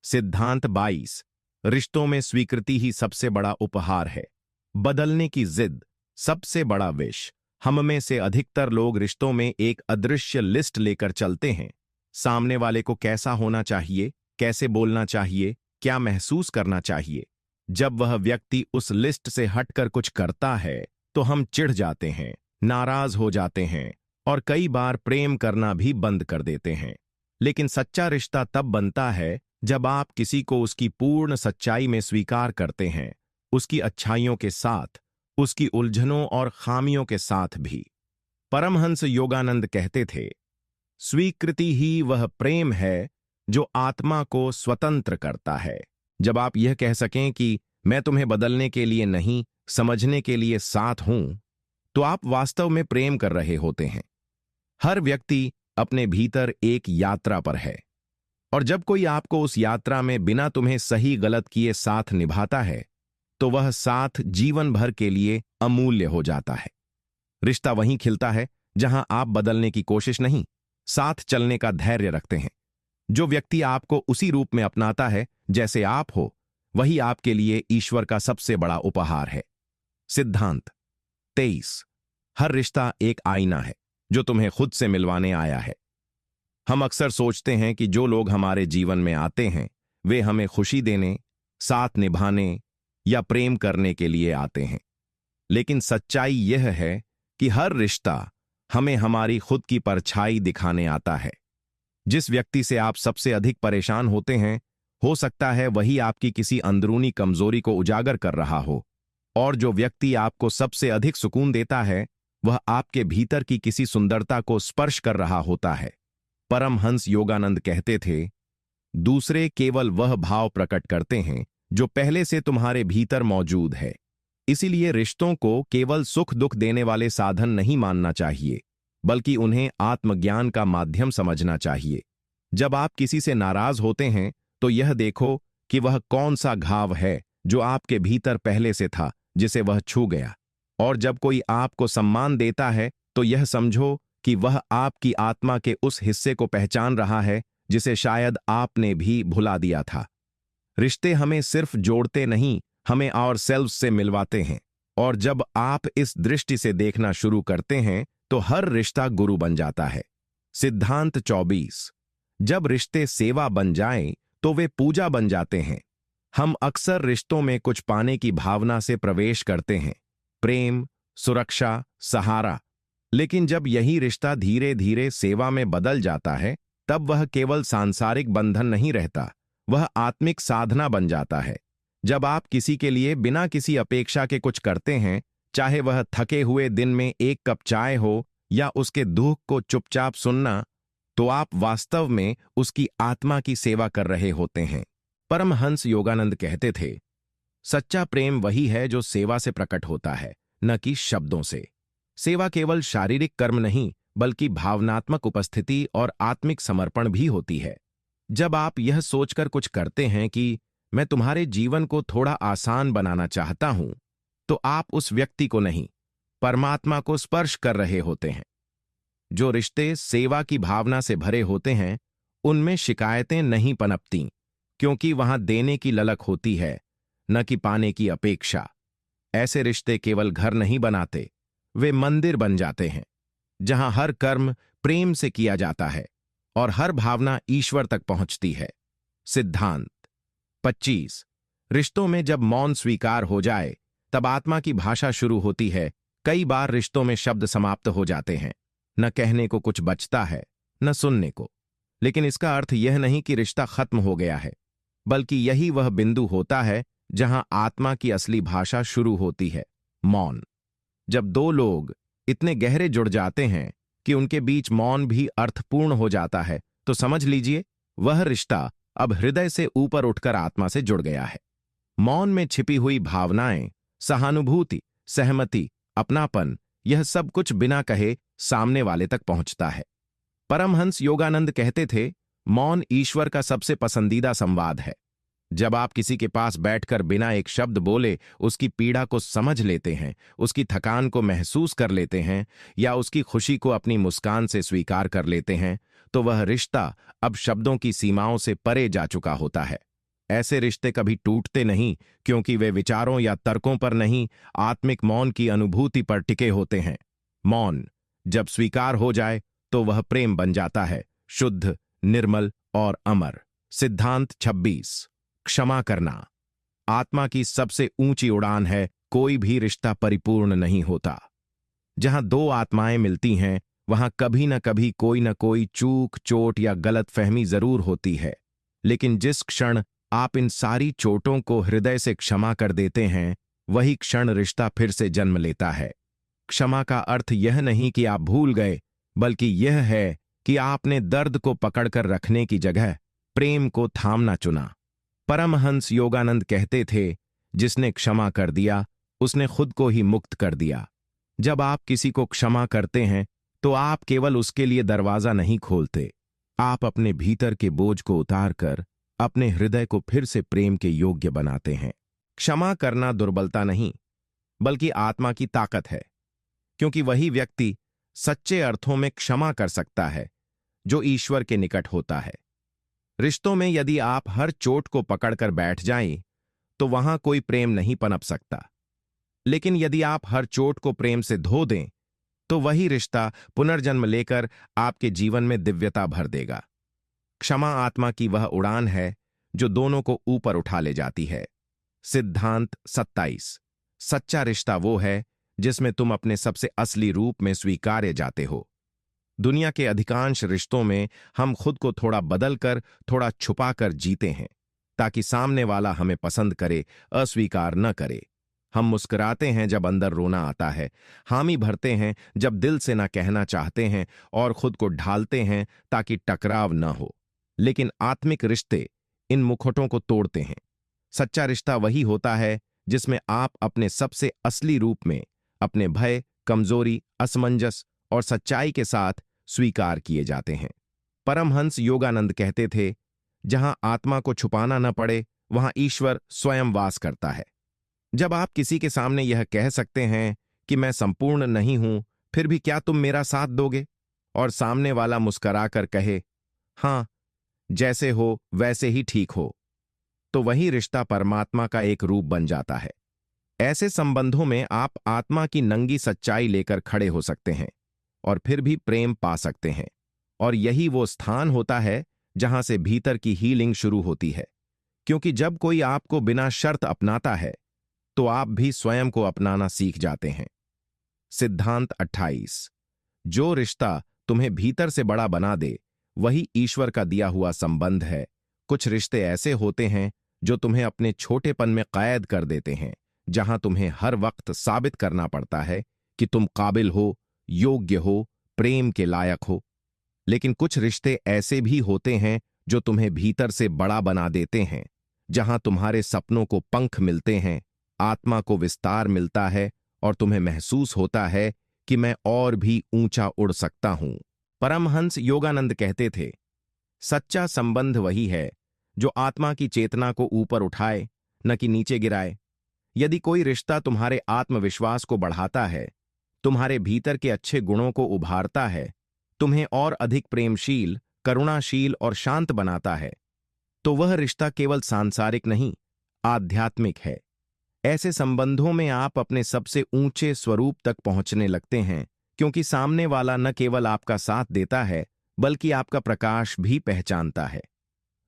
सिद्धांत 22। रिश्तों में स्वीकृति ही सबसे बड़ा उपहार है, बदलने की जिद सबसे बड़ा विष। हम में से अधिकतर लोग रिश्तों में एक अदृश्य लिस्ट लेकर चलते हैं। सामने वाले को कैसा होना चाहिए, कैसे बोलना चाहिए, क्या महसूस करना चाहिए। जब वह व्यक्ति उस लिस्ट से हटकर कुछ करता है तो हम चिढ़ जाते हैं, नाराज हो जाते हैं और कई बार प्रेम करना भी बंद कर देते हैं। लेकिन सच्चा रिश्ता तब बनता है जब आप किसी को उसकी पूर्ण सच्चाई में स्वीकार करते हैं, उसकी अच्छाइयों के साथ, उसकी उलझनों और खामियों के साथ भी। परमहंस योगानंद कहते थे, स्वीकृति ही वह प्रेम है जो आत्मा को स्वतंत्र करता है। जब आप यह कह सकें कि मैं तुम्हें बदलने के लिए नहीं, समझने के लिए साथ हूं, तो आप वास्तव में प्रेम कर रहे होते हैं। हर व्यक्ति अपने भीतर एक यात्रा पर है, और जब कोई आपको उस यात्रा में बिना तुम्हें सही गलत किए साथ निभाता है, तो वह साथ जीवन भर के लिए अमूल्य हो जाता है। रिश्ता वहीं खिलता है जहां आप बदलने की कोशिश नहीं, साथ चलने का धैर्य रखते हैं। जो व्यक्ति आपको उसी रूप में अपनाता है जैसे आप हो, वही आपके लिए ईश्वर का सबसे बड़ा उपहार है। सिद्धांत 23। हर रिश्ता एक आईना है जो तुम्हें खुद से मिलवाने आया है। हम अक्सर सोचते हैं कि जो लोग हमारे जीवन में आते हैं वे हमें खुशी देने, साथ निभाने या प्रेम करने के लिए आते हैं, लेकिन सच्चाई यह है कि हर रिश्ता हमें हमारी खुद की परछाई दिखाने आता है। जिस व्यक्ति से आप सबसे अधिक परेशान होते हैं, हो सकता है वही आपकी किसी अंदरूनी कमजोरी को उजागर कर रहा हो, और जो व्यक्ति आपको सबसे अधिक सुकून देता है, वह आपके भीतर की किसी सुंदरता को स्पर्श कर रहा होता है। परमहंस योगानंद कहते थे, दूसरे केवल वह भाव प्रकट करते हैं जो पहले से तुम्हारे भीतर मौजूद है। इसीलिए रिश्तों को केवल सुख दुख देने वाले साधन नहीं मानना चाहिए, बल्कि उन्हें आत्मज्ञान का माध्यम समझना चाहिए। जब आप किसी से नाराज होते हैं तो यह देखो कि वह कौन सा घाव है जो आपके भीतर पहले से था, जिसे वह छू गया। और जब कोई आपको सम्मान देता है तो यह समझो कि वह आपकी आत्मा के उस हिस्से को पहचान रहा है जिसे शायद आपने भी भुला दिया था। रिश्ते हमें सिर्फ जोड़ते नहीं, हमें और सेल्फ से मिलवाते हैं। और जब आप इस दृष्टि से देखना शुरू करते हैं तो हर रिश्ता गुरु बन जाता है। सिद्धांत 24। जब रिश्ते सेवा बन जाएं तो वे पूजा बन जाते हैं। हम अक्सर रिश्तों में कुछ पाने की भावना से प्रवेश करते हैं, प्रेम, सुरक्षा, सहारा। लेकिन जब यही रिश्ता धीरे धीरे सेवा में बदल जाता है, तब वह केवल सांसारिक बंधन नहीं रहता, वह आत्मिक साधना बन जाता है। जब आप किसी के लिए बिना किसी अपेक्षा के कुछ करते हैं, चाहे वह थके हुए दिन में एक कप चाय हो या उसके दुख को चुपचाप सुनना, तो आप वास्तव में उसकी आत्मा की सेवा कर रहे होते हैं। परमहंस योगानंद कहते थे, सच्चा प्रेम वही है जो सेवा से प्रकट होता है, न कि शब्दों से। सेवा केवल शारीरिक कर्म नहीं, बल्कि भावनात्मक उपस्थिति और आत्मिक समर्पण भी होती है। जब आप यह सोचकर कुछ करते हैं कि मैं तुम्हारे जीवन को थोड़ा आसान बनाना चाहता हूं, तो आप उस व्यक्ति को नहीं, परमात्मा को स्पर्श कर रहे होते हैं। जो रिश्ते सेवा की भावना से भरे होते हैं, उनमें शिकायतें नहीं पनपती, क्योंकि वहां देने की ललक होती है, न कि पाने की अपेक्षा। ऐसे रिश्ते केवल घर नहीं बनाते, वे मंदिर बन जाते हैं, जहां हर कर्म प्रेम से किया जाता है और हर भावना ईश्वर तक पहुंचती है। सिद्धांत 25। रिश्तों में जब मौन स्वीकार हो जाए, तब आत्मा की भाषा शुरू होती है। कई बार रिश्तों में शब्द समाप्त हो जाते हैं, न कहने को कुछ बचता है, न सुनने को। लेकिन इसका अर्थ यह नहीं कि रिश्ता खत्म हो गया है, बल्कि यही वह बिंदु होता है जहां आत्मा की असली भाषा शुरू होती है, मौन। जब दो लोग इतने गहरे जुड़ जाते हैं कि उनके बीच मौन भी अर्थपूर्ण हो जाता है, तो समझ लीजिए वह रिश्ता अब हृदय से ऊपर उठकर आत्मा से जुड़ गया है। मौन में छिपी हुई भावनाएं, सहानुभूति, सहमति, अपनापन, यह सब कुछ बिना कहे सामने वाले तक पहुंचता है। परमहंस योगानंद कहते थे, मौन ईश्वर का सबसे पसंदीदा संवाद है। जब आप किसी के पास बैठकर बिना एक शब्द बोले उसकी पीड़ा को समझ लेते हैं, उसकी थकान को महसूस कर लेते हैं या उसकी खुशी को अपनी मुस्कान से स्वीकार कर लेते हैं, तो वह रिश्ता अब शब्दों की सीमाओं से परे जा चुका होता है। ऐसे रिश्ते कभी टूटते नहीं, क्योंकि वे विचारों या तर्कों पर नहीं, आत्मिक मौन की अनुभूति पर टिके होते हैं। मौन जब स्वीकार हो जाए तो वह प्रेम बन जाता है, शुद्ध, निर्मल और अमर। सिद्धांत 26। क्षमा करना आत्मा की सबसे ऊंची उड़ान है। कोई भी रिश्ता परिपूर्ण नहीं होता। जहां दो आत्माएं मिलती हैं, वहां कभी न कभी कोई न कोई चूक, चोट या गलतफहमी जरूर होती है। लेकिन जिस क्षण आप इन सारी चोटों को हृदय से क्षमा कर देते हैं, वही क्षण रिश्ता फिर से जन्म लेता है। क्षमा का अर्थ यह नहीं कि आप भूल गए, बल्कि यह है कि आपने दर्द को पकड़कर रखने की जगह प्रेम को थामना चुना। परमहंस योगानंद कहते थे, जिसने क्षमा कर दिया उसने खुद को ही मुक्त कर दिया। जब आप किसी को क्षमा करते हैं तो आप केवल उसके लिए दरवाजा नहीं खोलते, आप अपने भीतर के बोझ को उतारकर अपने हृदय को फिर से प्रेम के योग्य बनाते हैं। क्षमा करना दुर्बलता नहीं, बल्कि आत्मा की ताकत है, क्योंकि वही व्यक्ति सच्चे अर्थों में क्षमा कर सकता है जो ईश्वर के निकट होता है। रिश्तों में यदि आप हर चोट को पकड़कर बैठ जाएं, तो वहां कोई प्रेम नहीं पनप सकता। लेकिन यदि आप हर चोट को प्रेम से धो दें, तो वही रिश्ता पुनर्जन्म लेकर आपके जीवन में दिव्यता भर देगा। क्षमा आत्मा की वह उड़ान है जो दोनों को ऊपर उठा ले जाती है। सिद्धांत 27। सच्चा रिश्ता वो है जिसमें तुम अपने सबसे असली रूप में स्वीकारे जाते हो। दुनिया के अधिकांश रिश्तों में हम खुद को थोड़ा बदलकर, थोड़ा छुपाकर जीते हैं, ताकि सामने वाला हमें पसंद करे, अस्वीकार न करे। हम मुस्कुराते हैं जब अंदर रोना आता है, हामी भरते हैं जब दिल से ना कहना चाहते हैं, और खुद को ढालते हैं ताकि टकराव न हो। लेकिन आत्मिक रिश्ते इन मुखौटों को तोड़ते हैं। सच्चा रिश्ता वही होता है जिसमें आप अपने सबसे असली रूप में, अपने भय, कमजोरी, असमंजस और सच्चाई के साथ स्वीकार किए जाते हैं। परमहंस योगानंद कहते थे, जहां आत्मा को छुपाना न पड़े, वहां ईश्वर स्वयं वास करता है। जब आप किसी के सामने यह कह सकते हैं कि मैं संपूर्ण नहीं हूं, फिर भी क्या तुम मेरा साथ दोगे, और सामने वाला मुस्कराकर कहे, हाँ, जैसे हो वैसे ही ठीक हो, तो वही रिश्ता परमात्मा का एक रूप बन जाता है। ऐसे संबंधों में आप आत्मा की नंगी सच्चाई लेकर खड़े हो सकते हैं और फिर भी प्रेम पा सकते हैं। और यही वो स्थान होता है जहां से भीतर की हीलिंग शुरू होती है, क्योंकि जब कोई आपको बिना शर्त अपनाता है तो आप भी स्वयं को अपनाना सीख जाते हैं। सिद्धांत 28। जो रिश्ता तुम्हें भीतर से बड़ा बना दे वही ईश्वर का दिया हुआ संबंध है। कुछ रिश्ते ऐसे होते हैं जो तुम्हें अपने छोटेपन में कैद कर देते हैं, जहां तुम्हें हर वक्त साबित करना पड़ता है कि तुम काबिल हो, योग्य हो, प्रेम के लायक हो। लेकिन कुछ रिश्ते ऐसे भी होते हैं जो तुम्हें भीतर से बड़ा बना देते हैं, जहां तुम्हारे सपनों को पंख मिलते हैं, आत्मा को विस्तार मिलता है और तुम्हें महसूस होता है कि मैं और भी ऊंचा उड़ सकता हूं। परमहंस योगानंद कहते थे, सच्चा संबंध वही है जो आत्मा की चेतना को ऊपर उठाए, न कि नीचे गिराए। यदि कोई रिश्ता तुम्हारे आत्मविश्वास को बढ़ाता है, तुम्हारे भीतर के अच्छे गुणों को उभारता है, तुम्हें और अधिक प्रेमशील, करुणाशील और शांत बनाता है, तो वह रिश्ता केवल सांसारिक नहीं, आध्यात्मिक है। ऐसे संबंधों में आप अपने सबसे ऊंचे स्वरूप तक पहुंचने लगते हैं, क्योंकि सामने वाला न केवल आपका साथ देता है बल्कि आपका प्रकाश भी पहचानता है।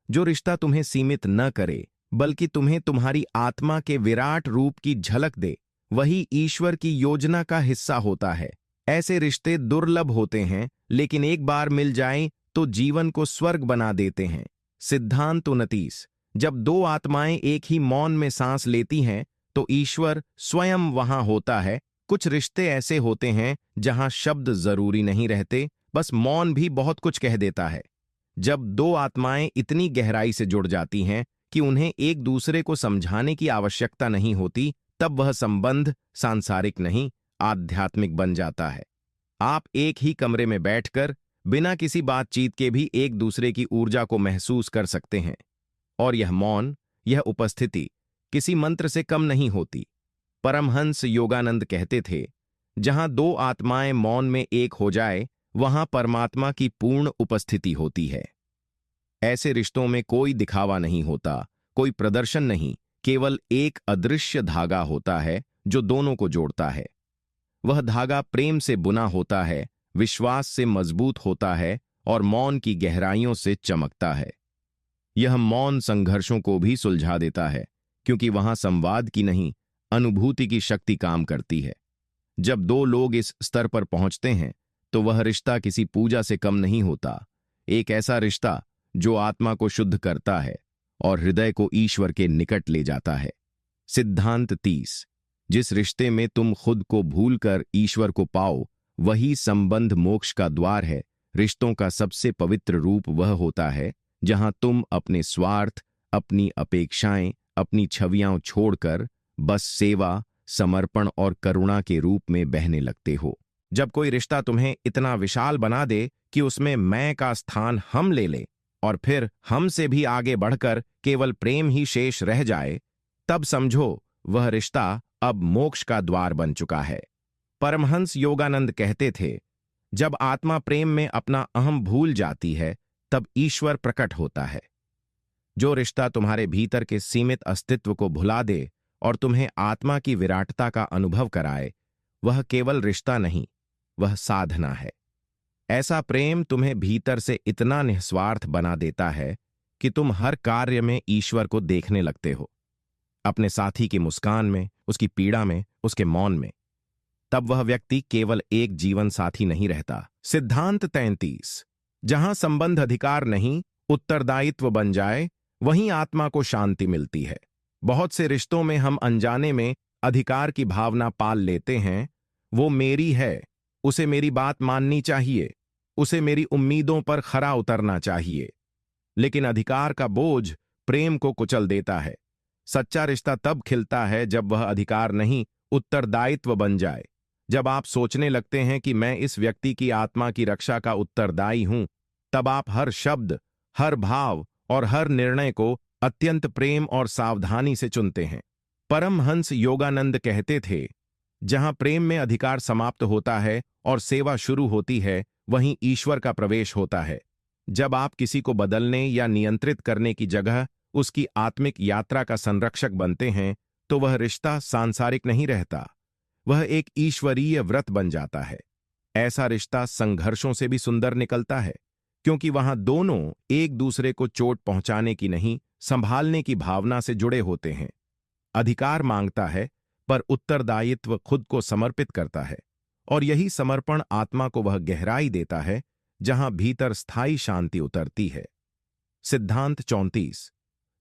जो रिश्ता तुम्हें सीमित न करे बल्कि तुम्हें तुम्हारी आत्मा के विराट रूप की झलक दे, वही ईश्वर की योजना का हिस्सा होता है। ऐसे रिश्ते दुर्लभ होते हैं, लेकिन एक बार मिल जाएं तो जीवन को स्वर्ग बना देते हैं। सिद्धांत 29। जब दो आत्माएं एक ही मौन में सांस लेती हैं तो ईश्वर स्वयं वहां होता है। कुछ रिश्ते ऐसे होते हैं जहां शब्द जरूरी नहीं रहते, बस मौन भी बहुत कुछ कह देता है। जब दो आत्माएं इतनी गहराई से जुड़ जाती हैं कि उन्हें एक दूसरे को समझाने की आवश्यकता नहीं होती, तब वह संबंध सांसारिक नहीं, आध्यात्मिक बन जाता है। आप एक ही कमरे में बैठकर बिना किसी बातचीत के भी एक दूसरे की ऊर्जा को महसूस कर सकते हैं, और यह मौन, यह उपस्थिति किसी मंत्र से कम नहीं होती। परमहंस योगानंद कहते थे, जहां दो आत्माएं मौन में एक हो जाए, वहां परमात्मा की पूर्ण उपस्थिति होती है। ऐसे रिश्तों में कोई दिखावा नहीं होता, कोई प्रदर्शन नहीं, केवल एक अदृश्य धागा होता है जो दोनों को जोड़ता है। वह धागा प्रेम से बुना होता है, विश्वास से मजबूत होता है और मौन की गहराइयों से चमकता है। यह मौन संघर्षों को भी सुलझा देता है, क्योंकि वहां संवाद की नहीं, अनुभूति की शक्ति काम करती है। जब दो लोग इस स्तर पर पहुंचते हैं तो वह रिश्ता किसी पूजा से कम नहीं होता। एक ऐसा रिश्ता जो आत्मा को शुद्ध करता है और हृदय को ईश्वर के निकट ले जाता है। सिद्धांत 30। जिस रिश्ते में तुम खुद को भूलकर ईश्वर को पाओ, वही संबंध मोक्ष का द्वार है। रिश्तों का सबसे पवित्र रूप वह होता है जहां तुम अपने स्वार्थ, अपनी अपेक्षाएं, अपनी छवियां छोड़कर बस सेवा, समर्पण और करुणा के रूप में बहने लगते हो। जब कोई रिश्ता तुम्हें इतना विशाल बना दे कि उसमें मैं का स्थान हम ले ले और फिर हम से भी आगे बढ़कर केवल प्रेम ही शेष रह जाए, तब समझो वह रिश्ता अब मोक्ष का द्वार बन चुका है। परमहंस योगानंद कहते थे, जब आत्मा प्रेम में अपना अहम भूल जाती है तब ईश्वर प्रकट होता है। जो रिश्ता तुम्हारे भीतर के सीमित अस्तित्व को भुला दे और तुम्हें आत्मा की विराटता का अनुभव कराए, वह केवल रिश्ता नहीं, वह साधना है। ऐसा प्रेम तुम्हें भीतर से इतना निस्वार्थ बना देता है कि तुम हर कार्य में ईश्वर को देखने लगते हो, अपने साथी की मुस्कान में, उसकी पीड़ा में, उसके मौन में। तब वह व्यक्ति केवल एक जीवन साथी नहीं रहता। सिद्धांत 33। जहां संबंध अधिकार नहीं, उत्तरदायित्व बन जाए, वहीं आत्मा को शांति मिलती है। बहुत से रिश्तों में हम अनजाने में अधिकार की भावना पाल लेते हैं। वो मेरी है, उसे मेरी बात माननी चाहिए, उसे मेरी उम्मीदों पर खरा उतरना चाहिए। लेकिन अधिकार का बोझ प्रेम को कुचल देता है। सच्चा रिश्ता तब खिलता है जब वह अधिकार नहीं, उत्तरदायित्व बन जाए। जब आप सोचने लगते हैं कि मैं इस व्यक्ति की आत्मा की रक्षा का उत्तरदायी हूं, तब आप हर शब्द, हर भाव और हर निर्णय को अत्यंत प्रेम और सावधानी से चुनते हैं। परमहंस योगानंद कहते थे, जहां प्रेम में अधिकार समाप्त होता है और सेवा शुरू होती है, वहीं ईश्वर का प्रवेश होता है। जब आप किसी को बदलने या नियंत्रित करने की जगह उसकी आत्मिक यात्रा का संरक्षक बनते हैं, तो वह रिश्ता सांसारिक नहीं रहता, वह एक ईश्वरीय व्रत बन जाता है। ऐसा रिश्ता संघर्षों से भी सुंदर निकलता है, क्योंकि वहां दोनों एक दूसरे को चोट पहुंचाने की नहीं, संभालने की भावना से जुड़े होते हैं। अधिकार मांगता है, पर उत्तरदायित्व खुद को समर्पित करता है, और यही समर्पण आत्मा को वह गहराई देता है जहां भीतर स्थायी शांति उतरती है। सिद्धांत 34।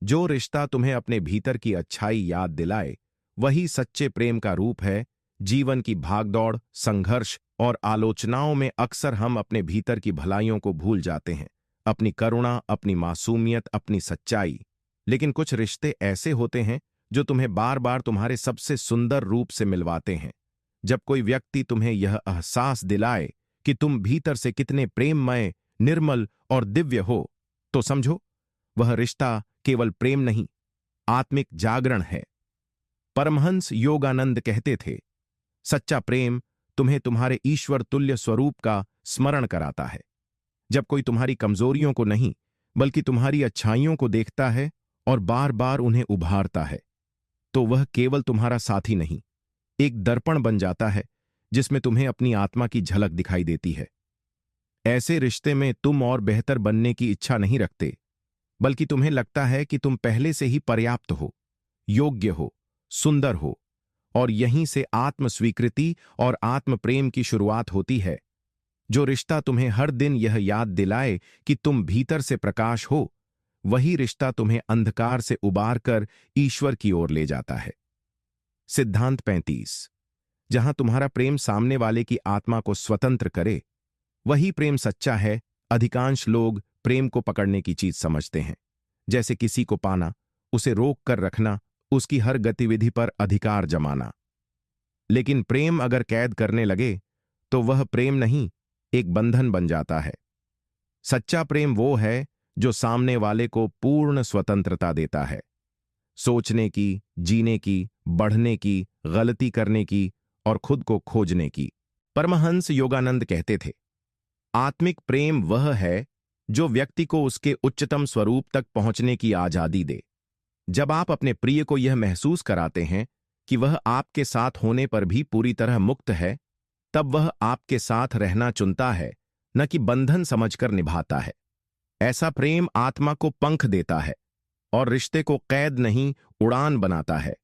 जो रिश्ता तुम्हें अपने भीतर की अच्छाई याद दिलाए, वही सच्चे प्रेम का रूप है। जीवन की भागदौड़, संघर्ष और आलोचनाओं में अक्सर हम अपने भीतर की भलाइयों को भूल जाते हैं, अपनी करुणा, अपनी मासूमियत, अपनी सच्चाई। लेकिन कुछ रिश्ते ऐसे होते हैं जो तुम्हें बार बार तुम्हारे सबसे सुंदर रूप से मिलवाते हैं। जब कोई व्यक्ति तुम्हें यह एहसास दिलाए कि तुम भीतर से कितने प्रेममय, निर्मल और दिव्य हो, तो समझो वह रिश्ता केवल प्रेम नहीं, आत्मिक जागरण है। परमहंस योगानंद कहते थे, सच्चा प्रेम तुम्हें तुम्हारे ईश्वर तुल्य स्वरूप का स्मरण कराता है। जब कोई तुम्हारी कमजोरियों को नहीं, बल्कि तुम्हारी अच्छाइयों को देखता है और बार बार उन्हें उभारता है, तो वह केवल तुम्हारा साथी नहीं, एक दर्पण बन जाता है जिसमें तुम्हें अपनी आत्मा की झलक दिखाई देती है। ऐसे रिश्ते में तुम और बेहतर बनने की इच्छा नहीं रखते, बल्कि तुम्हें लगता है कि तुम पहले से ही पर्याप्त हो, योग्य हो, सुंदर हो, और यहीं से आत्म स्वीकृति और आत्म प्रेम की शुरुआत होती है। जो रिश्ता तुम्हें हर दिन यह याद दिलाए कि तुम भीतर से प्रकाश हो, वही रिश्ता तुम्हें अंधकार से उबार कर ईश्वर की ओर ले जाता है। सिद्धांत 35। जहां तुम्हारा प्रेम सामने वाले की आत्मा को स्वतंत्र करे, वही प्रेम सच्चा है। अधिकांश लोग प्रेम को पकड़ने की चीज समझते हैं, जैसे किसी को पाना, उसे रोक कर रखना, उसकी हर गतिविधि पर अधिकार जमाना। लेकिन प्रेम अगर कैद करने लगे, तो वह प्रेम नहीं, एक बंधन बन जाता है। सच्चा प्रेम वो है जो सामने वाले को पूर्ण स्वतंत्रता देता है, सोचने की, जीने की, बढ़ने की, गलती करने की और खुद को खोजने की। परमहंस योगानंद कहते थे, आत्मिक प्रेम वह है जो व्यक्ति को उसके उच्चतम स्वरूप तक पहुंचने की आजादी दे। जब आप अपने प्रिय को यह महसूस कराते हैं कि वह आपके साथ होने पर भी पूरी तरह मुक्त है, तब वह आपके साथ रहना चुनता है, न कि बंधन समझकर निभाता है। ऐसा प्रेम आत्मा को पंख देता है और रिश्ते को कैद नहीं, उड़ान बनाता है।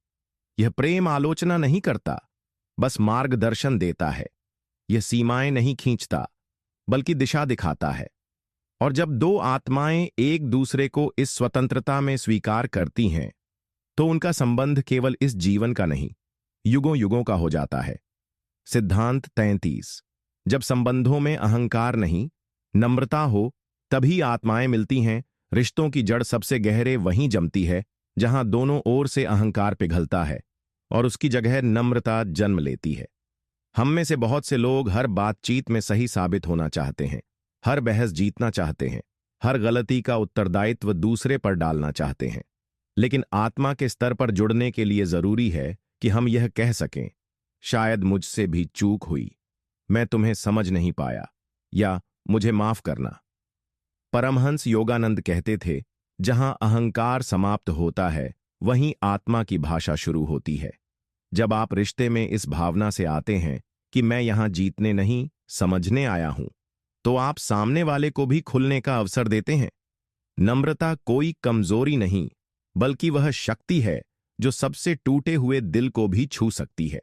यह प्रेम आलोचना नहीं करता, बस मार्गदर्शन देता है। यह सीमाएं नहीं खींचता, बल्कि दिशा दिखाता है। और जब दो आत्माएं एक दूसरे को इस स्वतंत्रता में स्वीकार करती हैं, तो उनका संबंध केवल इस जीवन का नहीं, युगों युगों का हो जाता है। सिद्धांत 33। जब संबंधों में अहंकार नहीं, नम्रता हो, तभी आत्माएं मिलती हैं। रिश्तों की जड़ सबसे गहरे वहीं जमती है जहां दोनों ओर से अहंकार पिघलता है और उसकी जगह नम्रता जन्म लेती है। हम में से बहुत से लोग हर बातचीत में सही साबित होना चाहते हैं, हर बहस जीतना चाहते हैं, हर गलती का उत्तरदायित्व दूसरे पर डालना चाहते हैं। लेकिन आत्मा के स्तर पर जुड़ने के लिए जरूरी है कि हम यह कह सकें, शायद मुझसे भी चूक हुई, मैं तुम्हें समझ नहीं पाया, या मुझे माफ करना। परमहंस योगानंद कहते थे, जहां अहंकार समाप्त होता है, वहीं आत्मा की भाषा शुरू होती है। जब आप रिश्ते में इस भावना से आते हैं कि मैं यहां जीतने नहीं, समझने आया हूं, तो आप सामने वाले को भी खुलने का अवसर देते हैं। नम्रता कोई कमजोरी नहीं, बल्कि वह शक्ति है जो सबसे टूटे हुए दिल को भी छू सकती है।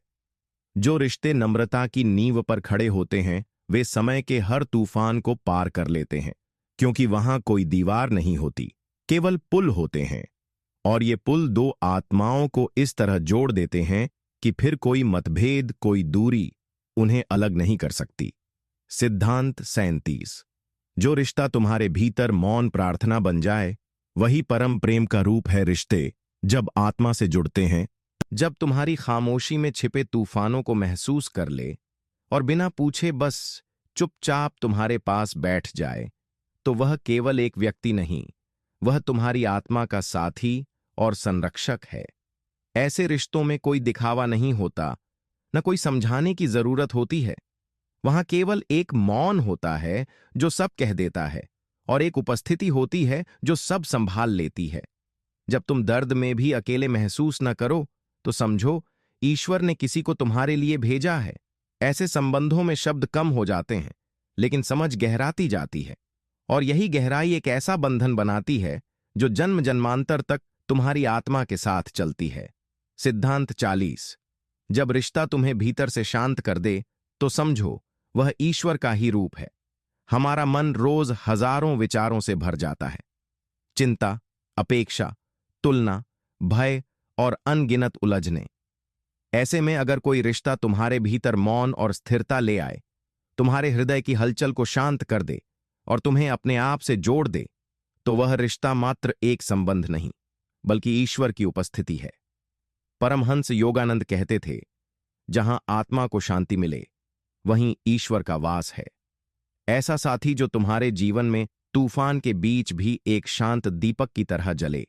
जो रिश्ते नम्रता की नींव पर खड़े होते हैं, वे समय के हर तूफान को पार कर लेते हैं, क्योंकि वहां कोई दीवार नहीं होती, केवल पुल होते हैं। और ये पुल दो आत्माओं को इस तरह जोड़ देते हैं कि फिर कोई मतभेद, कोई दूरी उन्हें अलग नहीं कर सकती। सिद्धांत 37। जो रिश्ता तुम्हारे भीतर मौन प्रार्थना बन जाए, वही परम प्रेम का रूप है। रिश्ते जब आत्मा से जुड़ते हैं, जब तुम्हारी खामोशी में छिपे तूफानों को महसूस कर ले और बिना पूछे बस चुपचाप तुम्हारे पास बैठ जाए, तो वह केवल एक व्यक्ति नहीं, वह तुम्हारी आत्मा का साथी और संरक्षक है। ऐसे रिश्तों में कोई दिखावा नहीं होता, न कोई समझाने की जरूरत होती है। वहां केवल एक मौन होता है जो सब कह देता है, और एक उपस्थिति होती है जो सब संभाल लेती है। जब तुम दर्द में भी अकेले महसूस न करो, तो समझो ईश्वर ने किसी को तुम्हारे लिए भेजा है। ऐसे संबंधों में शब्द कम हो जाते हैं, लेकिन समझ गहराती जाती है, और यही गहराई एक ऐसा बंधन बनाती है जो जन्म जन्मांतर तक तुम्हारी आत्मा के साथ चलती है। सिद्धांत 40। जब रिश्ता तुम्हें भीतर से शांत कर दे, तो समझो वह ईश्वर का ही रूप है। हमारा मन रोज हजारों विचारों से भर जाता है। चिंता, अपेक्षा, तुलना, भय और अनगिनत उलझने। ऐसे में अगर कोई रिश्ता तुम्हारे भीतर मौन और स्थिरता ले आए, तुम्हारे हृदय की हलचल को शांत कर दे और तुम्हें अपने आप से जोड़ दे, तो वह रिश्ता मात्र एक संबंध नहीं, बल्कि ईश्वर की उपस्थिति है। परमहंस योगानंद कहते थे, जहां आत्मा को शांति मिले, वहीं ईश्वर का वास है। ऐसा साथी जो तुम्हारे जीवन में तूफान के बीच भी एक शांत दीपक की तरह जले,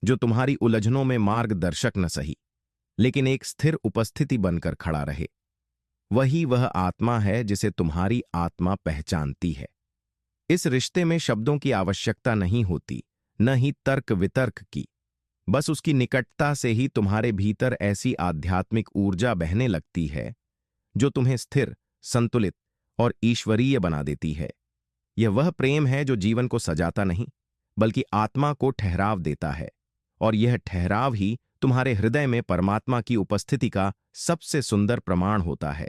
जो तुम्हारी उलझनों में मार्गदर्शक न सही, लेकिन एक स्थिर उपस्थिति बनकर खड़ा रहे, वही वह आत्मा है जिसे तुम्हारी आत्मा पहचानती है। इस रिश्ते में शब्दों की आवश्यकता नहीं होती, न ही तर्क वितर्क की। बस उसकी निकटता से ही तुम्हारे भीतर ऐसी आध्यात्मिक ऊर्जा बहने लगती है जो तुम्हें स्थिर, संतुलित और ईश्वरीय बना देती है। यह वह प्रेम है जो जीवन को सजाता नहीं, बल्कि आत्मा को ठहराव देता है, और यह ठहराव ही तुम्हारे हृदय में परमात्मा की उपस्थिति का सबसे सुंदर प्रमाण होता है।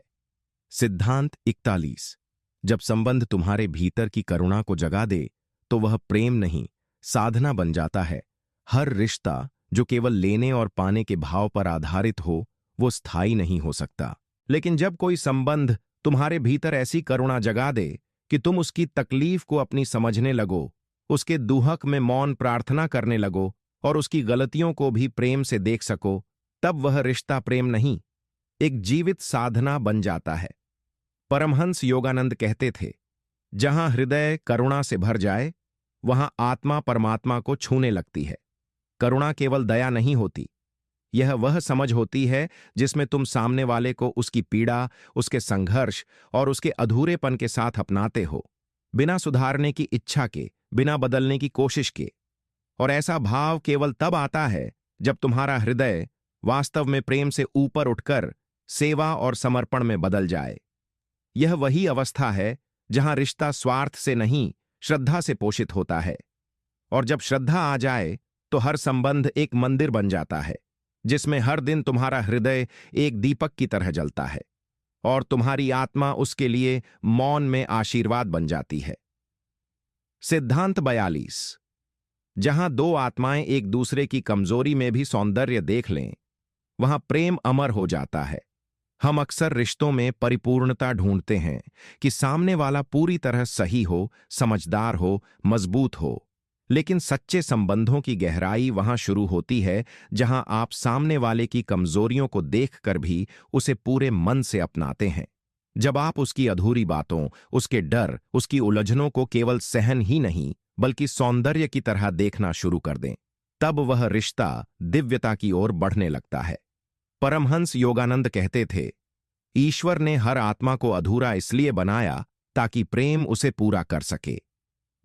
सिद्धांत 41। जब संबंध तुम्हारे भीतर की करुणा को जगा दे, तो वह प्रेम नहीं, साधना बन जाता है। हर रिश्ता जो केवल लेने और पाने के भाव पर आधारित हो, वो स्थायी नहीं हो सकता। लेकिन जब कोई संबंध तुम्हारे भीतर ऐसी करुणा जगा दे कि तुम उसकी तकलीफ को अपनी समझने लगो, उसके दुहक में मौन प्रार्थना करने लगो और उसकी गलतियों को भी प्रेम से देख सको, तब वह रिश्ता प्रेम नहीं, एक जीवित साधना बन जाता है। परमहंस योगानंद कहते थे, जहां हृदय करुणा से भर जाए, वहां आत्मा परमात्मा को छूने लगती है। करुणा केवल दया नहीं होती, यह वह समझ होती है जिसमें तुम सामने वाले को उसकी पीड़ा, उसके संघर्ष और उसके अधूरेपन के साथ अपनाते हो, बिना सुधारने की इच्छा के, बिना बदलने की कोशिश के। और ऐसा भाव केवल तब आता है जब तुम्हारा हृदय वास्तव में प्रेम से ऊपर उठकर सेवा और समर्पण में बदल जाए। यह वही अवस्था है जहां रिश्ता स्वार्थ से नहीं, श्रद्धा से पोषित होता है। और जब श्रद्धा आ जाए, तो हर संबंध एक मंदिर बन जाता है, जिसमें हर दिन तुम्हारा हृदय एक दीपक की तरह जलता है और तुम्हारी आत्मा उसके लिए मौन में आशीर्वाद बन जाती है। सिद्धांत 42। जहां दो आत्माएं एक दूसरे की कमजोरी में भी सौंदर्य देख लें, वहां प्रेम अमर हो जाता है। हम अक्सर रिश्तों में परिपूर्णता ढूंढते हैं कि सामने वाला पूरी तरह सही हो, समझदार हो, मजबूत हो। लेकिन सच्चे संबंधों की गहराई वहां शुरू होती है जहां आप सामने वाले की कमजोरियों को देखकर भी उसे पूरे मन से अपनाते हैं। जब आप उसकी अधूरी बातों, उसके डर, उसकी उलझनों को केवल सहन ही नहीं, बल्कि सौंदर्य की तरह देखना शुरू कर दें, तब वह रिश्ता दिव्यता की ओर बढ़ने लगता है। परमहंस योगानंद कहते थे, ईश्वर ने हर आत्मा को अधूरा इसलिए बनाया ताकि प्रेम उसे पूरा कर सके।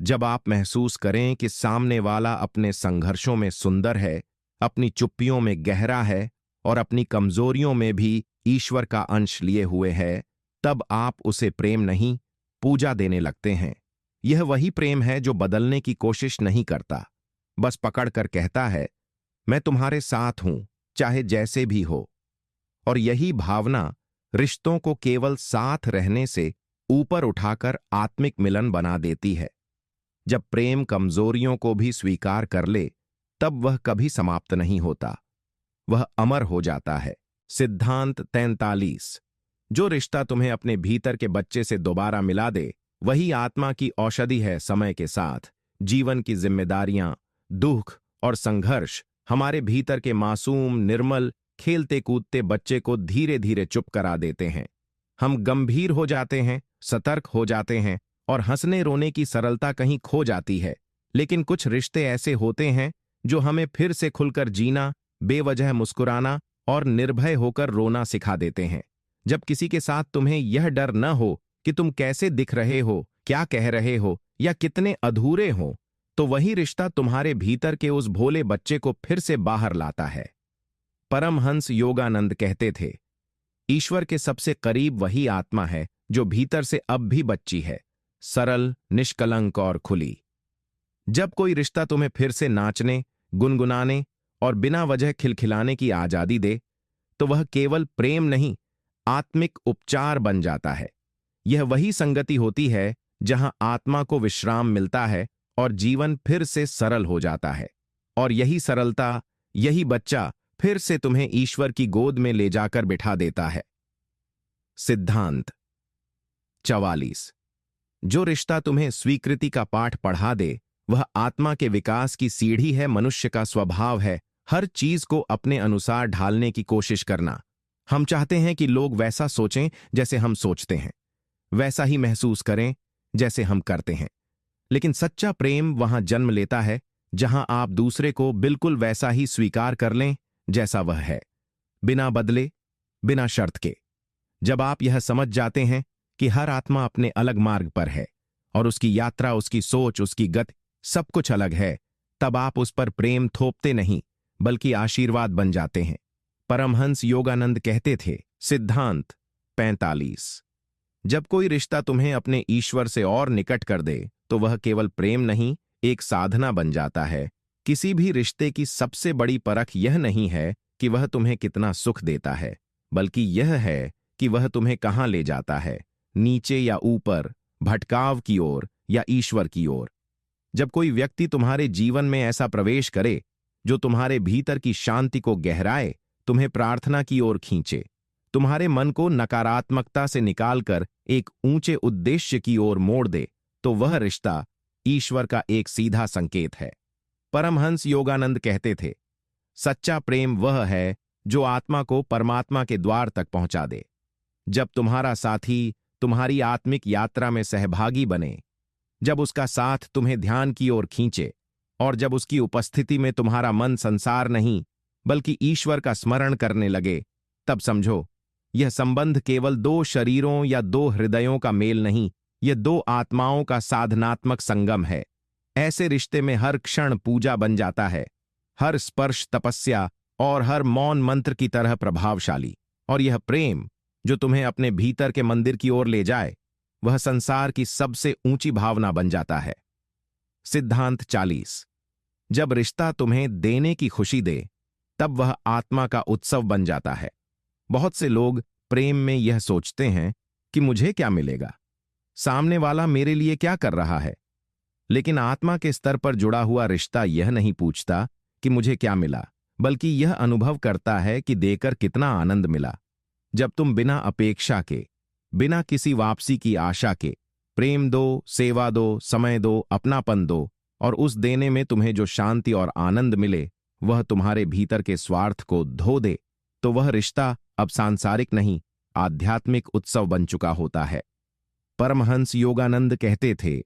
जब आप महसूस करें कि सामने वाला अपने संघर्षों में सुंदर है, अपनी चुप्पियों में गहरा है और अपनी कमजोरियों में भी ईश्वर का अंश लिए हुए है, तब आप उसे प्रेम नहीं, पूजा देने लगते हैं। यह वही प्रेम है जो बदलने की कोशिश नहीं करता, बस पकड़कर कहता है, मैं तुम्हारे साथ हूं, चाहे जैसे भी हो। और यही भावना रिश्तों को केवल साथ रहने से ऊपर उठाकर आत्मिक मिलन बना देती है। जब प्रेम कमजोरियों को भी स्वीकार कर ले, तब वह कभी समाप्त नहीं होता, वह अमर हो जाता है। सिद्धांत 43। जो रिश्ता तुम्हें अपने भीतर के बच्चे से दोबारा मिला दे, वही आत्मा की औषधि है। समय के साथ जीवन की जिम्मेदारियां, दुख और संघर्ष हमारे भीतर के मासूम, निर्मल, खेलते कूदते बच्चे को धीरे धीरे चुप करा देते हैं। हम गंभीर हो जाते हैं, सतर्क हो जाते हैं और हंसने रोने की सरलता कहीं खो जाती है। लेकिन कुछ रिश्ते ऐसे होते हैं जो हमें फिर से खुलकर जीना, बेवजह मुस्कुराना और निर्भय होकर रोना सिखा देते हैं। जब किसी के साथ तुम्हें यह डर न हो कि तुम कैसे दिख रहे हो, क्या कह रहे हो या कितने अधूरे हो, तो वही रिश्ता तुम्हारे भीतर के उस भोले बच्चे को फिर से बाहर लाता है। परमहंस योगानंद कहते थे, ईश्वर के सबसे करीब वही आत्मा है जो भीतर से अब भी बच्ची है, सरल, निष्कलंक और खुली। जब कोई रिश्ता तुम्हें फिर से नाचने, गुनगुनाने और बिना वजह खिलखिलाने की आजादी दे, तो वह केवल प्रेम नहीं, आत्मिक उपचार बन जाता है। यह वही संगति होती है जहां आत्मा को विश्राम मिलता है और जीवन फिर से सरल हो जाता है। और यही सरलता, यही बच्चा फिर से तुम्हें ईश्वर की गोद में ले जाकर बिठा देता है। सिद्धांत 44। जो रिश्ता तुम्हें स्वीकृति का पाठ पढ़ा दे, वह आत्मा के विकास की सीढ़ी है। मनुष्य का स्वभाव है हर चीज को अपने अनुसार ढालने की कोशिश करना। हम चाहते हैं कि लोग वैसा सोचें जैसे हम सोचते हैं, वैसा ही महसूस करें जैसे हम करते हैं। लेकिन सच्चा प्रेम वहां जन्म लेता है जहां आप दूसरे को बिल्कुल वैसा ही स्वीकार कर लें जैसा वह है, बिना बदले, बिना शर्त के। जब आप यह समझ जाते हैं कि हर आत्मा अपने अलग मार्ग पर है और उसकी यात्रा, उसकी सोच, उसकी गति सब कुछ अलग है, तब आप उस पर प्रेम थोपते नहीं बल्कि आशीर्वाद बन जाते हैं। परमहंस योगानंद कहते थे, सिद्धांत 45। जब कोई रिश्ता तुम्हें अपने ईश्वर से और निकट कर दे, तो वह केवल प्रेम नहीं, एक साधना बन जाता है। किसी भी रिश्ते की सबसे बड़ी परख यह नहीं है कि वह तुम्हें कितना सुख देता है, बल्कि यह है कि वह तुम्हें कहां ले जाता है, नीचे या ऊपर, भटकाव की ओर या ईश्वर की ओर। जब कोई व्यक्ति तुम्हारे जीवन में ऐसा प्रवेश करे जो तुम्हारे भीतर की शांति को गहराए, तुम्हें प्रार्थना की ओर खींचे, तुम्हारे मन को नकारात्मकता से निकालकर एक ऊंचे उद्देश्य की ओर मोड़ दे, तो वह रिश्ता ईश्वर का एक सीधा संकेत है। परमहंस योगानंद कहते थे, सच्चा प्रेम वह है जो आत्मा को परमात्मा के द्वार तक पहुंचा दे। जब तुम्हारा साथी तुम्हारी आत्मिक यात्रा में सहभागी बने, जब उसका साथ तुम्हें ध्यान की ओर खींचे और जब उसकी उपस्थिति में तुम्हारा मन संसार नहीं बल्कि ईश्वर का स्मरण करने लगे, तब समझो यह संबंध केवल दो शरीरों या दो हृदयों का मेल नहीं, यह दो आत्माओं का साधनात्मक संगम है। ऐसे रिश्ते में हर क्षण पूजा बन जाता है, हर स्पर्श तपस्या और हर मौन मंत्र की तरह प्रभावशाली। और यह प्रेम जो तुम्हें अपने भीतर के मंदिर की ओर ले जाए, वह संसार की सबसे ऊंची भावना बन जाता है। सिद्धांत 40। जब रिश्ता तुम्हें देने की खुशी दे, तब वह आत्मा का उत्सव बन जाता है। बहुत से लोग प्रेम में यह सोचते हैं कि मुझे क्या मिलेगा, सामने वाला मेरे लिए क्या कर रहा है। लेकिन आत्मा के स्तर पर जुड़ा हुआ रिश्ता यह नहीं पूछता कि मुझे क्या मिला, बल्कि यह अनुभव करता है कि देकर कितना आनंद मिला। जब तुम बिना अपेक्षा के, बिना किसी वापसी की आशा के प्रेम दो, सेवा दो, समय दो, अपनापन दो, और उस देने में तुम्हें जो शांति और आनंद मिले वह तुम्हारे भीतर के स्वार्थ को धो दे, तो वह रिश्ता अब सांसारिक नहीं, आध्यात्मिक उत्सव बन चुका होता है। परमहंस योगानंद कहते थे,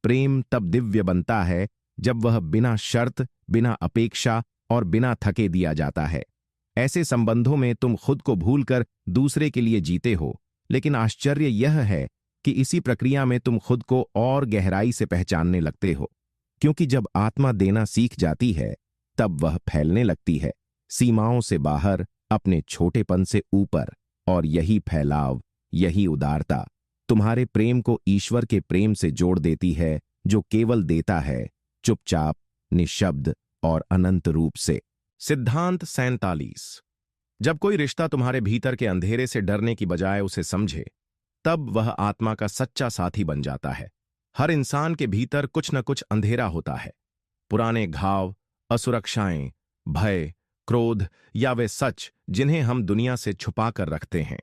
प्रेम तब दिव्य बनता है जब वह बिना शर्त, बिना अपेक्षा और बिना थके दिया जाता है। ऐसे संबंधों में तुम खुद को भूलकर दूसरे के लिए जीते हो, लेकिन आश्चर्य यह है कि इसी प्रक्रिया में तुम खुद को और गहराई से पहचानने लगते हो। क्योंकि जब आत्मा देना सीख जाती है, तब वह फैलने लगती है, सीमाओं से बाहर, अपने छोटेपन से ऊपर। और यही फैलाव, यही उदारता तुम्हारे प्रेम को ईश्वर के प्रेम से जोड़ देती है, जो केवल देता है, चुपचाप, निःशब्द और अनंत रूप से। सिद्धांत 47। जब कोई रिश्ता तुम्हारे भीतर के अंधेरे से डरने की बजाय उसे समझे, तब वह आत्मा का सच्चा साथी बन जाता है। हर इंसान के भीतर कुछ न कुछ अंधेरा होता है, पुराने घाव, असुरक्षाएं, भय, क्रोध या वे सच जिन्हें हम दुनिया से छुपा कर रखते हैं।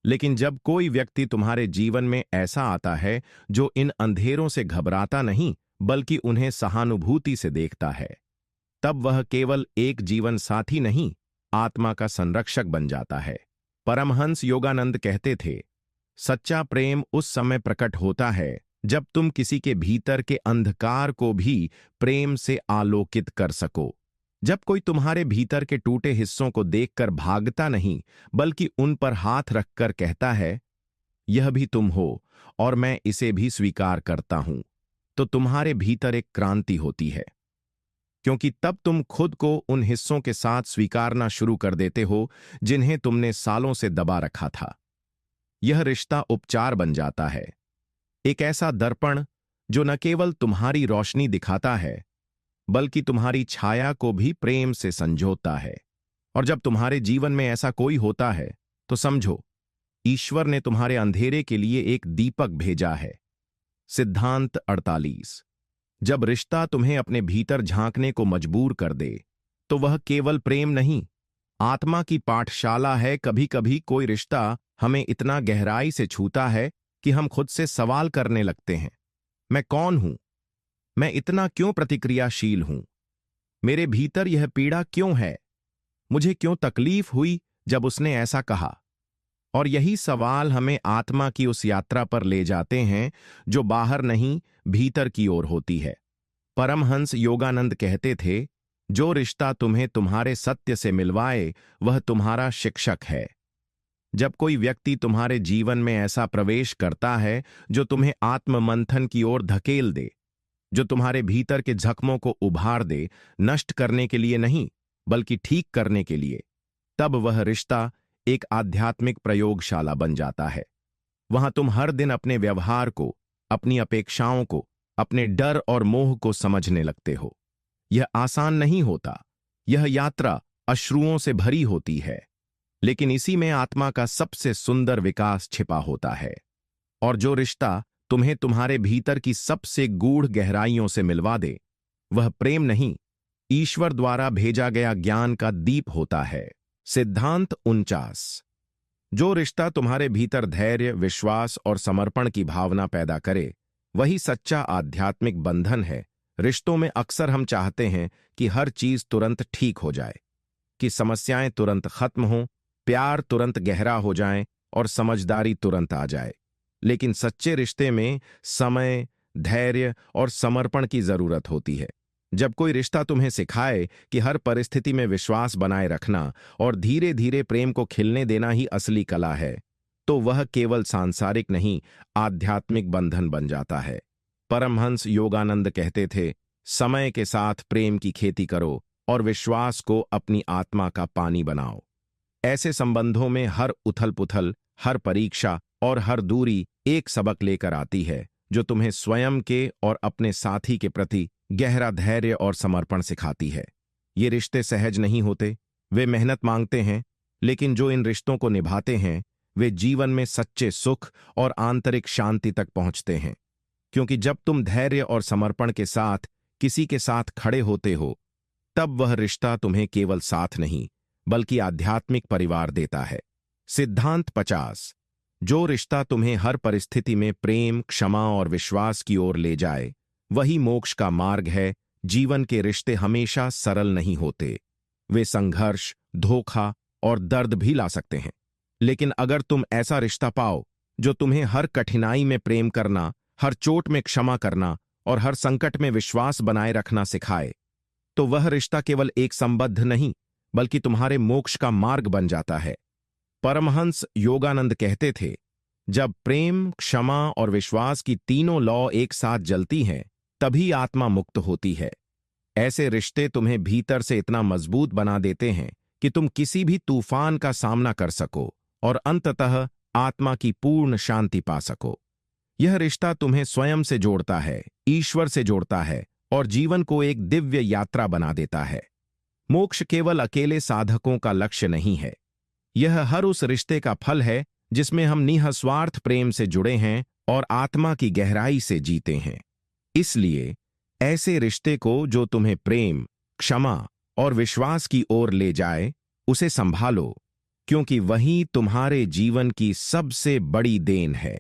लेकिन जब कोई व्यक्ति तुम्हारे जीवन में ऐसा आता है जो इन अंधेरों से घबराता नहीं बल्कि उन्हें सहानुभूति से देखता है, तब वह केवल एक जीवन साथी नहीं, आत्मा का संरक्षक बन जाता है। परमहंस योगानंद कहते थे, सच्चा प्रेम उस समय प्रकट होता है जब तुम किसी के भीतर के अंधकार को भी प्रेम से आलोकित कर सको। जब कोई तुम्हारे भीतर के टूटे हिस्सों को देखकर भागता नहीं, बल्कि उन पर हाथ रखकर कहता है, यह भी तुम हो और मैं इसे भी स्वीकार करता हूं, तो तुम्हारे भीतर एक क्रांति होती है। क्योंकि तब तुम खुद को उन हिस्सों के साथ स्वीकारना शुरू कर देते हो जिन्हें तुमने सालों से दबा रखा था। यह रिश्ता उपचार बन जाता है, एक ऐसा दर्पण जो न केवल तुम्हारी रोशनी दिखाता है, बल्कि तुम्हारी छाया को भी प्रेम से संजोता है। और जब तुम्हारे जीवन में ऐसा कोई होता है, तो समझो ईश्वर ने तुम्हारे अंधेरे के लिए एक दीपक भेजा है। सिद्धांत 48। जब रिश्ता तुम्हें अपने भीतर झांकने को मजबूर कर दे, तो वह केवल प्रेम नहीं, आत्मा की पाठशाला है। कभी कभी कोई रिश्ता हमें इतना गहराई से छूता है कि हम खुद से सवाल करने लगते हैं, मैं कौन हूं? मैं इतना क्यों प्रतिक्रियाशील हूं? मेरे भीतर यह पीड़ा क्यों है? मुझे क्यों तकलीफ हुई जब उसने ऐसा कहा? और यही सवाल हमें आत्मा की उस यात्रा पर ले जाते हैं जो बाहर नहीं, भीतर की ओर होती है। परमहंस योगानंद कहते थे, जो रिश्ता तुम्हें तुम्हारे सत्य से मिलवाए, वह तुम्हारा शिक्षक है। जब कोई व्यक्ति तुम्हारे जीवन में ऐसा प्रवेश करता है जो तुम्हें आत्ममंथन की ओर धकेल दे, जो तुम्हारे भीतर के जख्मों को उभार दे, नष्ट करने के लिए नहीं, बल्कि ठीक करने के लिए, तब वह रिश्ता एक आध्यात्मिक प्रयोगशाला बन जाता है। वहां तुम हर दिन अपने व्यवहार को, अपनी अपेक्षाओं को, अपने डर और मोह को समझने लगते हो। यह आसान नहीं होता, यह यात्रा अश्रुओं से भरी होती है, लेकिन इसी में आत्मा का सबसे सुंदर विकास छिपा होता है। और जो रिश्ता तुम्हें तुम्हारे भीतर की सबसे गूढ़ गहराइयों से मिलवा दे, वह प्रेम नहीं, ईश्वर द्वारा भेजा गया ज्ञान का दीप होता है। सिद्धांत 49। जो रिश्ता तुम्हारे भीतर धैर्य, विश्वास और समर्पण की भावना पैदा करे, वही सच्चा आध्यात्मिक बंधन है। रिश्तों में अक्सर हम चाहते हैं कि हर चीज तुरंत ठीक हो जाए, कि समस्याएं तुरंत खत्म हों, प्यार तुरंत गहरा हो जाए और समझदारी तुरंत आ जाए। लेकिन सच्चे रिश्ते में समय, धैर्य और समर्पण की जरूरत होती है। जब कोई रिश्ता तुम्हें सिखाए कि हर परिस्थिति में विश्वास बनाए रखना और धीरे धीरे प्रेम को खिलने देना ही असली कला है, तो वह केवल सांसारिक नहीं, आध्यात्मिक बंधन बन जाता है। परमहंस योगानंद कहते थे, समय के साथ प्रेम की खेती करो और विश्वास को अपनी आत्मा का पानी बनाओ। ऐसे संबंधों में हर उथल पुथल, हर परीक्षा और हर दूरी एक सबक लेकर आती है, जो तुम्हें स्वयं के और अपने साथी के प्रति गहरा धैर्य और समर्पण सिखाती है। ये रिश्ते सहज नहीं होते, वे मेहनत मांगते हैं, लेकिन जो इन रिश्तों को निभाते हैं, वे जीवन में सच्चे सुख और आंतरिक शांति तक पहुंचते हैं। क्योंकि जब तुम धैर्य और समर्पण के साथ किसी के साथ खड़े होते हो, तब वह रिश्ता तुम्हें केवल साथ नहीं, बल्कि आध्यात्मिक परिवार देता है। सिद्धांत 50। जो रिश्ता तुम्हें हर परिस्थिति में प्रेम, क्षमा और विश्वास की ओर ले जाए, वही मोक्ष का मार्ग है। जीवन के रिश्ते हमेशा सरल नहीं होते, वे संघर्ष, धोखा और दर्द भी ला सकते हैं। लेकिन अगर तुम ऐसा रिश्ता पाओ जो तुम्हें हर कठिनाई में प्रेम करना, हर चोट में क्षमा करना और हर संकट में विश्वास बनाए रखना सिखाए, तो वह रिश्ता केवल एक संबंध नहीं, बल्कि तुम्हारे मोक्ष का मार्ग बन जाता है। परमहंस योगानंद कहते थे, जब प्रेम, क्षमा और विश्वास की तीनों लौ एक साथ जलती हैं, तभी आत्मा मुक्त होती है। ऐसे रिश्ते तुम्हें भीतर से इतना मजबूत बना देते हैं कि तुम किसी भी तूफान का सामना कर सको और अंततः आत्मा की पूर्ण शांति पा सको। यह रिश्ता तुम्हें स्वयं से जोड़ता है, ईश्वर से जोड़ता है और जीवन को एक दिव्य यात्रा बना देता है। मोक्ष केवल अकेले साधकों का लक्ष्य नहीं है, यह हर उस रिश्ते का फल है जिसमें हम निःस्वार्थ प्रेम से जुड़े हैं और आत्मा की गहराई से जीते हैं। इसलिए ऐसे रिश्ते को जो तुम्हें प्रेम, क्षमा और विश्वास की ओर ले जाए, उसे संभालो, क्योंकि वही तुम्हारे जीवन की सबसे बड़ी देन है।